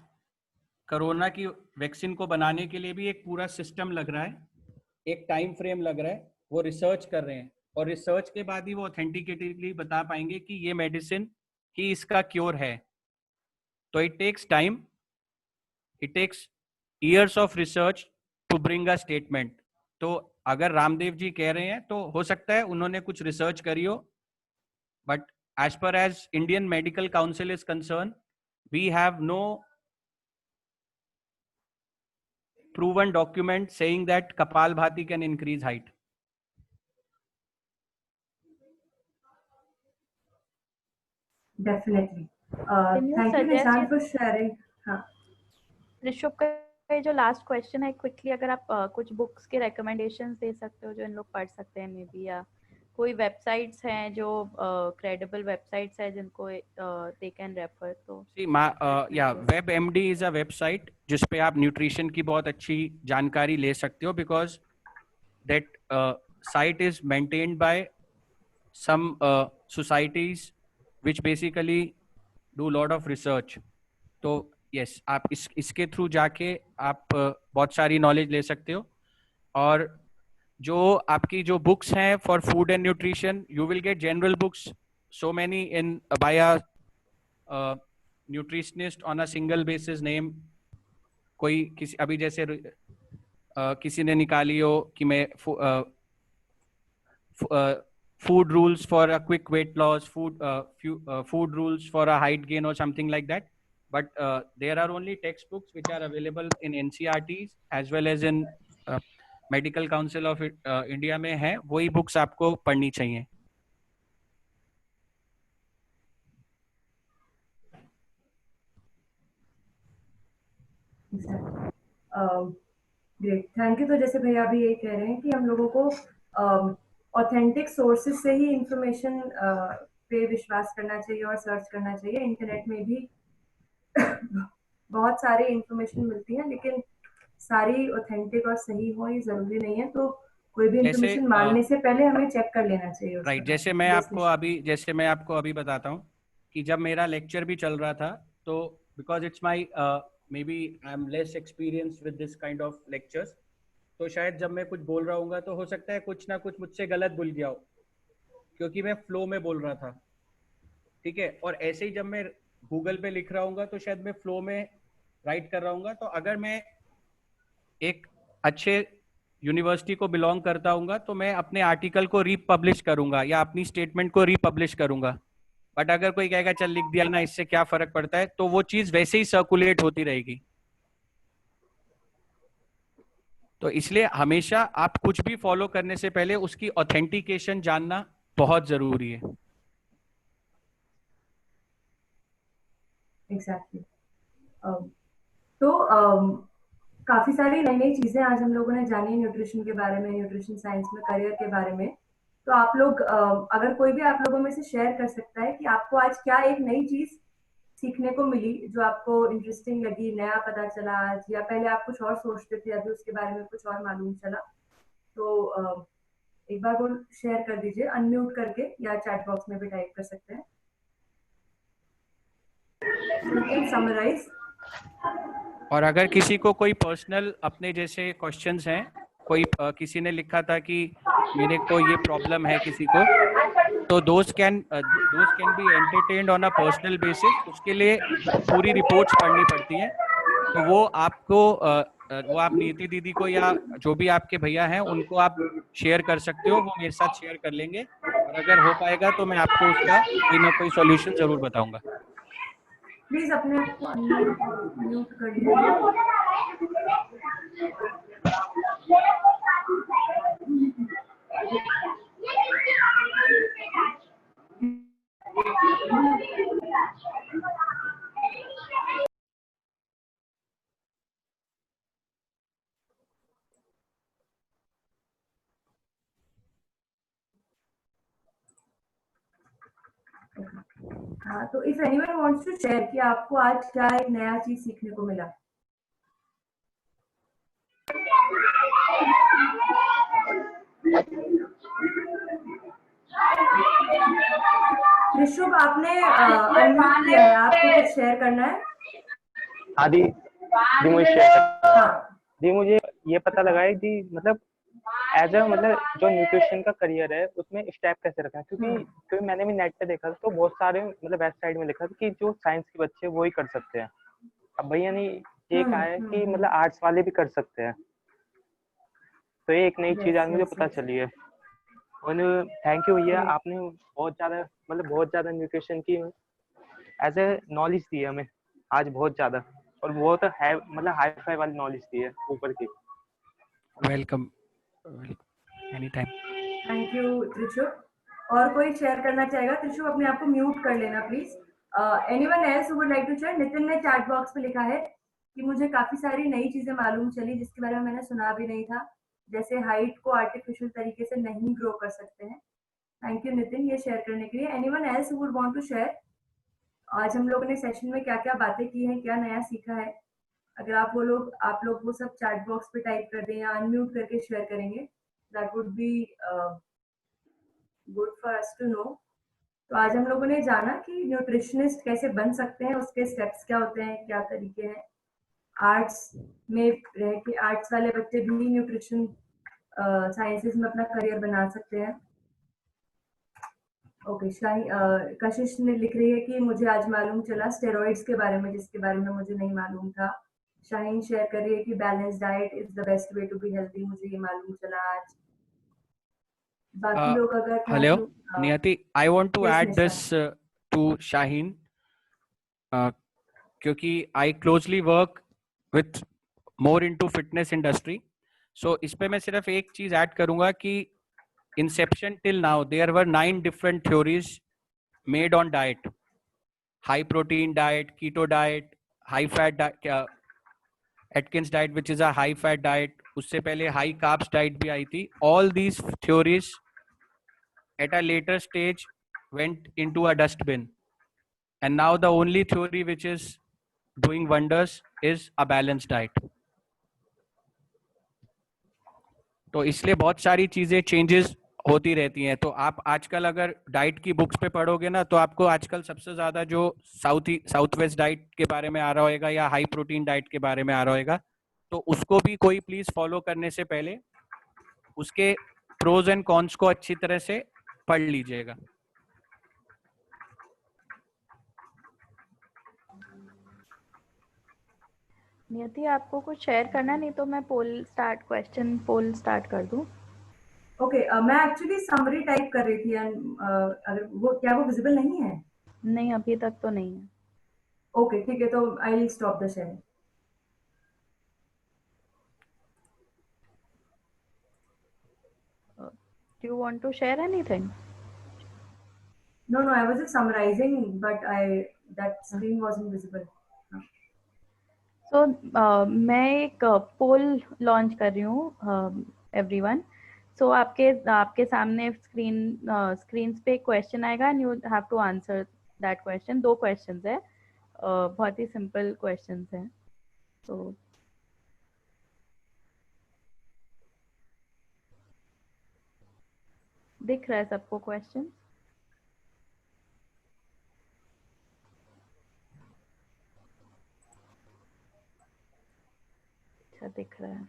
कोरोना की वैक्सीन को बनाने के लिए भी एक पूरा सिस्टम लग रहा है, एक टाइम फ्रेम लग रहा है, वो रिसर्च कर रहे हैं, और रिसर्च के बाद ही वो ऑथेंटिकेटली बता पाएंगे कि ये मेडिसिन ही इसका क्योर है। तो it takes time, it takes years of research to bring a statement. तो अगर रामदेव जी कह रहे हैं तो हो सकता है उन्होंने कुछ रिसर्च करी हो, but as per as Indian Medical Council is concern, we have no proven document saying that Kapalbhati can increase height. Definitely. Can you Thank you, suggest Nishan, for sharing. हाँ. ऋषभ का ये जो लास्ट क्वेश्चन है, quickly अगर आप कुछ books के recommendations दे सकते हो जो इन लोग पढ़ सकते हैं, मे बी, या कोई वेबसाइट्स हैं जो क्रेडिबल वेबसाइट्स हैं जिनको दे कैन रेफर। तो या WebMD इज अ वेबसाइट जिस पे आप न्यूट्रिशन की बहुत अच्छी जानकारी ले सकते हो, because that site is maintained by some societies which basically do lot of research. तो yes, आप इसके थ्रू जाके आप बहुत सारी नॉलेज ले सकते हो। और जो आपकी जो बुक्स हैं for food and nutrition, you will get general books, so many in by a nutritionist on a single basis name। कोई किसी अभी जैसे किसी ने निकाली हो कि मैं food rules for a quick weight loss, food rules for a height gain or something like that. But there are only textbooks which are available in NCERTs as well as in Medical Council of India में है, वही books आपको पढ़नी चाहिए. Great, thank you. तो जैसे भैया अभी यही कह रहे हैं कि हम लोगों को ऑथेंटिक सोर्सेज से ही इंफॉर्मेशन पे विश्वास करना चाहिए और सर्च करना चाहिए. इंटरनेट में भी बहुत सारे इंफॉर्मेशन मिलती है, लेकिन सारी ऑथेंटिक और सही हो ये जरूरी नहीं है. तो कोई भी इंफॉर्मेशन मानने से पहले हमें चेक कर लेना चाहिए. राइट, जैसे मैं आपको अभी बताता हूँ कि जब मेरा लेक्चर भी चल रहा था, तो because it's my maybe I'm less experienced with this kind of lectures, तो शायद जब मैं कुछ बोल रहा हूँ तो हो सकता है कुछ ना कुछ मुझसे गलत भूल गया हो, क्योंकि मैं फ्लो में बोल रहा था. ठीक है, और ऐसे ही जब मैं गूगल पे लिख रहा हूँ तो शायद मैं फ्लो में राइट कर रहा हूँ. तो अगर मैं एक अच्छे यूनिवर्सिटी को बिलोंग करता हूँ तो मैं अपने आर्टिकल को रीपब्लिश करूंगा या अपनी स्टेटमेंट को रीपब्लिश करूंगा. बट अगर कोई कहेगा चल लिख दिया ना, इससे क्या फर्क पड़ता है, तो वो चीज वैसे ही सर्कुलेट होती रहेगी. तो इसलिए हमेशा आप कुछ भी फॉलो करने से पहले उसकी ऑथेंटिकेशन जानना बहुत जरूरी है. एग्जैक्टली. तो काफी सारी नई नई चीजें आज हम लोगों ने जानी न्यूट्रिशन के बारे में, न्यूट्रिशन साइंस में करियर के बारे में. तो आप लोग अगर कोई भी आप लोगों में से शेयर कर सकता है कि आपको आज क्या एक नई चीज सीखने को मिली जो आपको इंटरेस्टिंग लगी, नया पता चला आज, या पहले आप कुछ और सोचते थे अभी उसके बारे में कुछ और मालूम चला. तो एक बार वो शेयर कर दीजिए अनम्यूट करके, या चैट बॉक्स में भी टाइप कर सकते हैं. समराइज. और अगर किसी को कोई पर्सनल अपने जैसे क्वेश्चंस हैं, कोई किसी ने लिखा था कि मेरे को ये प्रॉब्लम है किसी को, तो दोस्त can be entertained on a personal basis. उसके लिए पूरी रिपोर्ट्स पढ़नी पड़ती हैं. तो वो आपको वो आप नीति दीदी को या जो भी आपके भैया हैं उनको आप शेयर कर सकते हो, वो मेरे साथ शेयर कर लेंगे. और अगर हो पाएगा तो मैं आपको उसका कोई ना कोई सॉल्यूशन जरूर बताऊंगा. प्लीज अपने आप को अनम्यूट कर लीजिए. हाँ, तो if anyone wants to share कि आपको आज क्या एक नया चीज सीखने को मिला. ऋषभ, आपने अनम्यूट किया है, आपको कुछ शेयर करना है. हाँ दी मुझे शेयर दी. मुझे ये पता लगा है कि मतलब एज अ मतलब जो न्यूट्रिशन का करियर है उसमें स्टेप कैसे रखना है, क्योंकि मैंने भी नेट पे देखा तो बहुत सारे मतलब वेबसाइट में लिखा था कि जो साइंस के बच्चे वो ही कर सकते हैं. अब भैया ने ये कहा है कि मतलब आर्ट्स वाले भी कर सकते हैं. तो ये एक नई चीज आज मुझे पता चली है. और थैंक यू भैया, आपने बहुत ज्यादा न्यूट्रिशन की एज ए नॉलेज दी है हमें आज, बहुत ज्यादा, और बहुत मतलब हाई फाई वाली नॉलेज दी है ऊपर की. Welcome, any time. Thank you Trishubh. और कोई शेयर करना चाहेगा? त्रिशुभ, अपने आप को म्यूट कर लेना please. Anyone else who would like to share? Nitin ने चैट बॉक्स पे लिखा है कि मुझे काफी सारी नई चीजें मालूम चली जिसके बारे में मैंने सुना भी नहीं था, जैसे हाइट को आर्टिफिशियल तरीके से नहीं ग्रो कर सकते हैं. थैंक यू नितिन ये शेयर करने के लिए. Anyone else who would want to share? आज हम लोगों ने सेशन में क्या क्या बातें की हैं, क्या नया सीखा है? अगर आप लोग वो सब चैट बॉक्स पे टाइप कर दें या अनम्यूट करके शेयर करेंगे, that would be good for us to know. तो आज हम लोगों ने जाना कि न्यूट्रिशनिस्ट कैसे बन सकते हैं, उसके स्टेप्स क्या होते हैं, क्या तरीके हैं. आर्ट्स में रह के आर्ट्स वाले बच्चे भी न्यूट्रिशन साइंसेस में अपना करियर बना सकते हैं. ओके, कशिश ने लिख रही है कि मुझे आज मालूम चला स्टेरॉइड्स के बारे में, जिसके बारे में मुझे नहीं मालूम था. शाहीन शेयर कर रही है कि balance diet is the best way to be healthy, मुझे ये मालूम चला आज। बाकी लोग अगर Hello, thank you. Niyati. I want to yes add Nisha. this to Shaheen, क्योंकि I closely work with more into fitness industry. So इस पे मैं सिर्फ एक चीज ऐड करूंगा कि inception till now there were 9 different theories made on diet: high protein diet, keto diet, high fat diet, Atkins diet which is a high fat diet, उससे पहले high carbs diet भी आई थी. All these theories at a later stage went into a dustbin, and now the only theory which is doing wonders is a balanced diet. तो इसलिए बहुत सारी चीजें changes होती रहती हैं. तो आप आजकल अगर डाइट की बुक्स पे पढ़ोगे ना, तो आपको आजकल सबसे ज्यादा जो साउथ वेस्ट डाइट के बारे में आ रहा होगा या हाई प्रोटीन डाइट के बारे में आ रहा होगा, तो उसको भी कोई प्लीज फॉलो करने से पहले उसके प्रोज एंड कॉन्स को अच्छी तरह से पढ़ लीजिएगा. नियति, आपको कुछ शेयर करना, नहीं तो मैं क्वेश्चन पोल स्टार्ट कर दूं. ओके, मैं एक्चुअली समरी टाइप कर रही थी एंड अगर वो विजिबल नहीं है? नहीं, अभी तक तो नहीं है. ओके ठीक है, तो I will stop the share. Do you want to share anything? No, I was just summarizing, but that screen wasn't visible. So मैं एक पोल लॉन्च कर रही हूँ एवरीवन. सो आपके सामने स्क्रीन पे एक क्वेश्चन आएगा and you have to answer that question. 2 questions है, बहुत ही सिंपल क्वेश्चंस हैं. तो दिख रहा है सबको क्वेश्चन? अच्छा, दिख रहा है.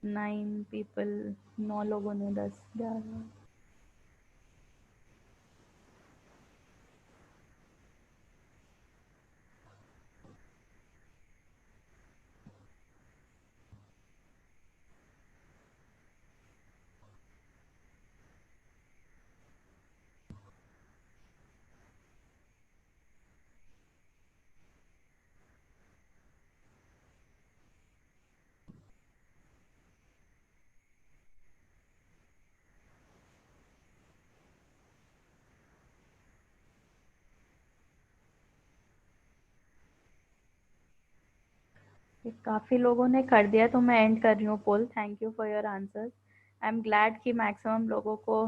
नाइन पीपल, 9 लोगों ने 10 11. काफ़ी लोगों ने कर दिया, तो मैं एंड कर रही हूँ poll. Thank you for your answers. I am glad कि मैक्सिमम लोगों को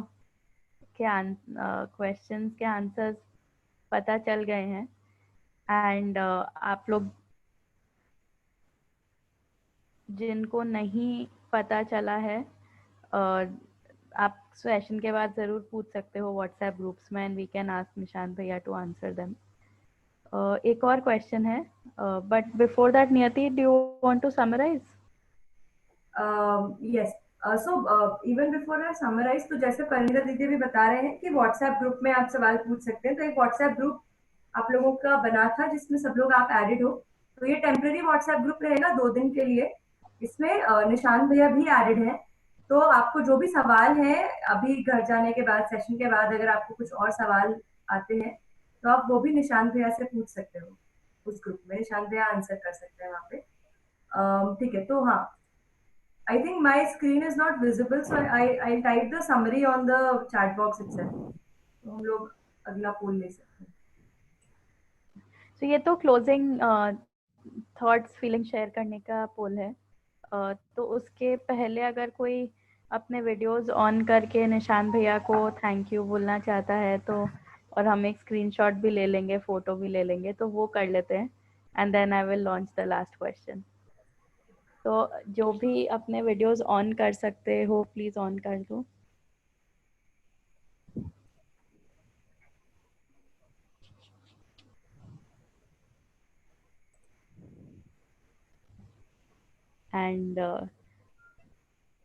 के क्वेश्चंस के आंसर्स पता चल गए हैं. एंड आप लोग जिनको नहीं पता चला है, आप सेशन के बाद ज़रूर पूछ सकते हो व्हाट्सएप ग्रुप्स में, and we can ask Nishant भैया टू आंसर देम. एक और क्वेश्चन है, but before that Niyati, do you want to summarise? Yes. So even before I summarise, तो जैसे परिणीता दीदी भी बता रहे हैं कि व्हाट्सएप ग्रुप में आप सवाल पूछ सकते हैं. तो एक व्हाट्सएप ग्रुप आप लोगों का बना था जिसमें सब लोग आप एडेड हो. तो ये टेम्पररी व्हाट्सएप ग्रुप रहेगा 2 दिन के लिए. इसमें निशांत भैया भी एडेड हैं. तो आपको जो भी सवाल है अभी घर जाने के बाद, सेशन के बाद, अगर आपको कुछ और सवाल आते हैं तो आप वो भी निशांत भैया से पूछ सकते हो. उस ग्रुप में निशांत भैया आंसर कर सकते हैं वहाँ पे. ठीक है, तो हाँ, I think my screen is not visible, so I type the summary on the chat box itself. तो हम लोग अगला पोल ले सकते हैं. तो ये तो क्लोजिंग थॉट्स फीलिंग शेयर करने का पोल है. तो उसके पहले अगर कोई अपने वीडियोस ऑन करके निशांत भैया को थैंक यू बोलना चाहता है, तो और हम एक स्क्रीनशॉट भी ले लेंगे, फोटो भी ले लेंगे, तो वो कर लेते हैं. And then I will launch the last question. तो जो भी अपने वीडियोस ऑन कर सकते हो प्लीज ऑन कर दो. And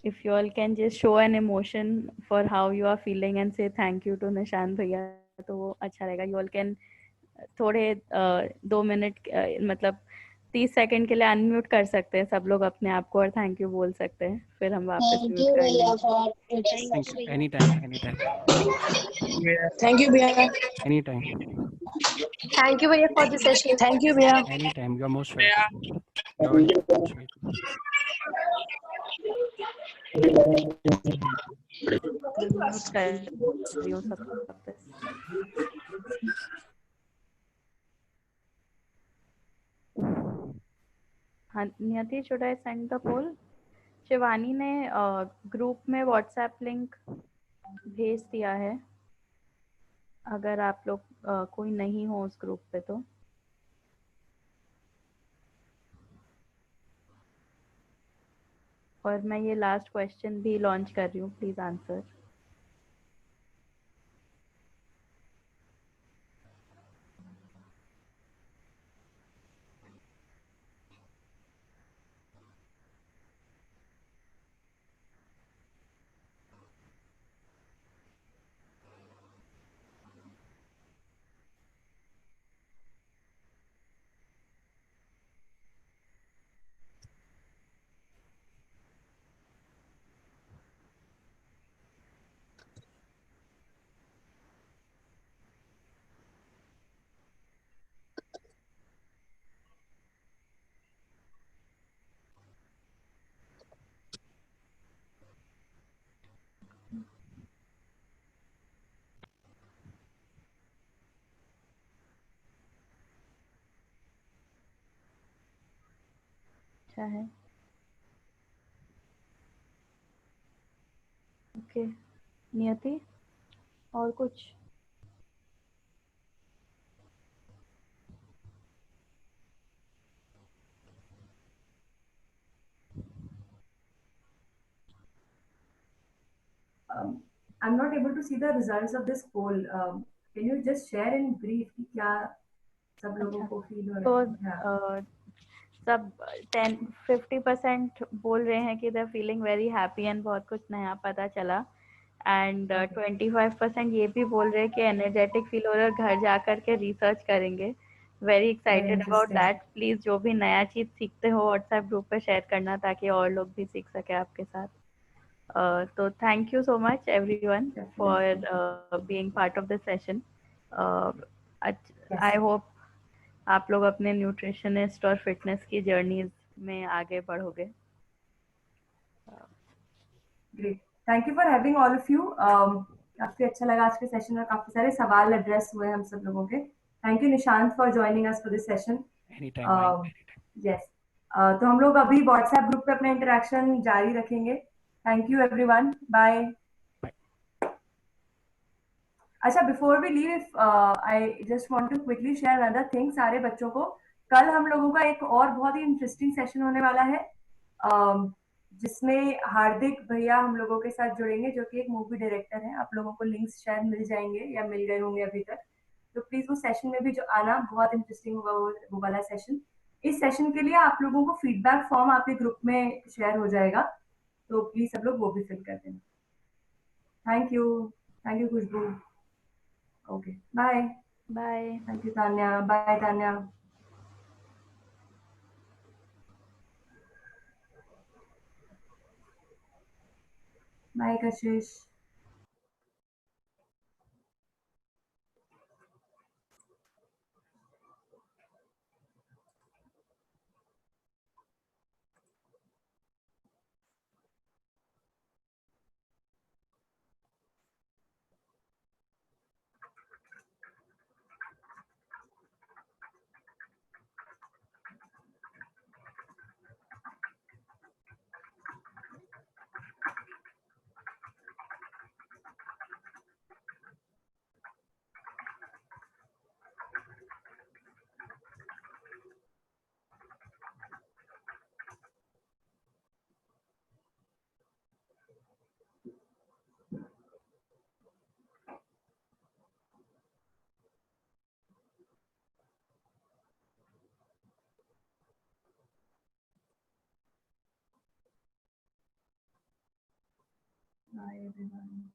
if you all can just show an emotion for how you are feeling and say thank you to Nishant भैया, तो वो अच्छा रहेगा. You all can थोड़े 2 मिनट मतलब 30 सेकंड के लिए अनम्यूट कर सकते हैं सब लोग अपने आप को और थैंक यू बोल सकते हैं, फिर हम वापस Thank म्यूट you कर भैया लेंगे. for Thank you. today's Anytime, anytime, thank you भैया. anytime, Thank you भैया for the session. Thank you भैया. anytime. You're most welcome. You're very most welcome. Mute कर रही हूँ सब वापस. हाँ नियति, should I send the poll? Shivani ने ग्रुप में व्हाट्सएप लिंक भेज दिया है, अगर आप लोग कोई नहीं हो उस ग्रुप पे तो. और मैं ये लास्ट क्वेश्चन भी लॉन्च कर रही हूँ, प्लीज आंसर. अच्छा है. ओके नियति, और कुछ? I'm not able to see the results of this poll. Can you just share in brief कि क्या सब लोगों को फील हो तो रहा है? सब 50% बोल रहे हैं कि दे फीलिंग वेरी हैप्पी एंड बहुत कुछ नया पता चला. एंड 25% ये भी बोल रहे हैं कि एनर्जेटिक फील हो रहा है, घर जा कर के रिसर्च करेंगे. Very excited about that. Please जो भी नया चीज सीखते हो व्हाट्सएप ग्रुप पे शेयर करना, ताकि और लोग भी सीख सके आपके साथ. तो thank you so much everyone for being part of the session. I hope आप लोग अपने न्यूट्रिशनिस्ट और फिटनेस की जर्नीज में आगे बढ़ोगे. Great, thank you for having all of you. काफी अच्छा लगा आज के सेशन में, काफी सारे सवाल एड्रेस हुए हम सब लोगों के. Thank you Nishant for joining us for this session. Yes, तो हम लोग अभी व्हाट्सएप ग्रुप पे अपना इंटरेक्शन जारी रखेंगे. Thank you everyone, bye. अच्छा, before we leave I just want to quickly share another thing सारे बच्चों को. कल हम लोगों का एक और बहुत ही इंटरेस्टिंग सेशन होने वाला है, जिसमें हार्दिक भैया हम लोगों के साथ जुड़ेंगे, जो कि एक मूवी डायरेक्टर है. आप लोगों को लिंक्स शायद मिल जाएंगे या मिल गए होंगे अभी तक, तो प्लीज वो सेशन में भी जो आना, बहुत इंटरेस्टिंग होगा वो वाला सेशन. इस सेशन के लिए आप लोगों को फीडबैक फॉर्म आपके ग्रुप में शेयर हो जाएगा, तो प्लीज सब लोग वो भी फिल कर देना. Thank you Khushbu. Okay, bye. Bye. Thank you Tanya. Bye Tanya. Bye Kashish. Bye everyone.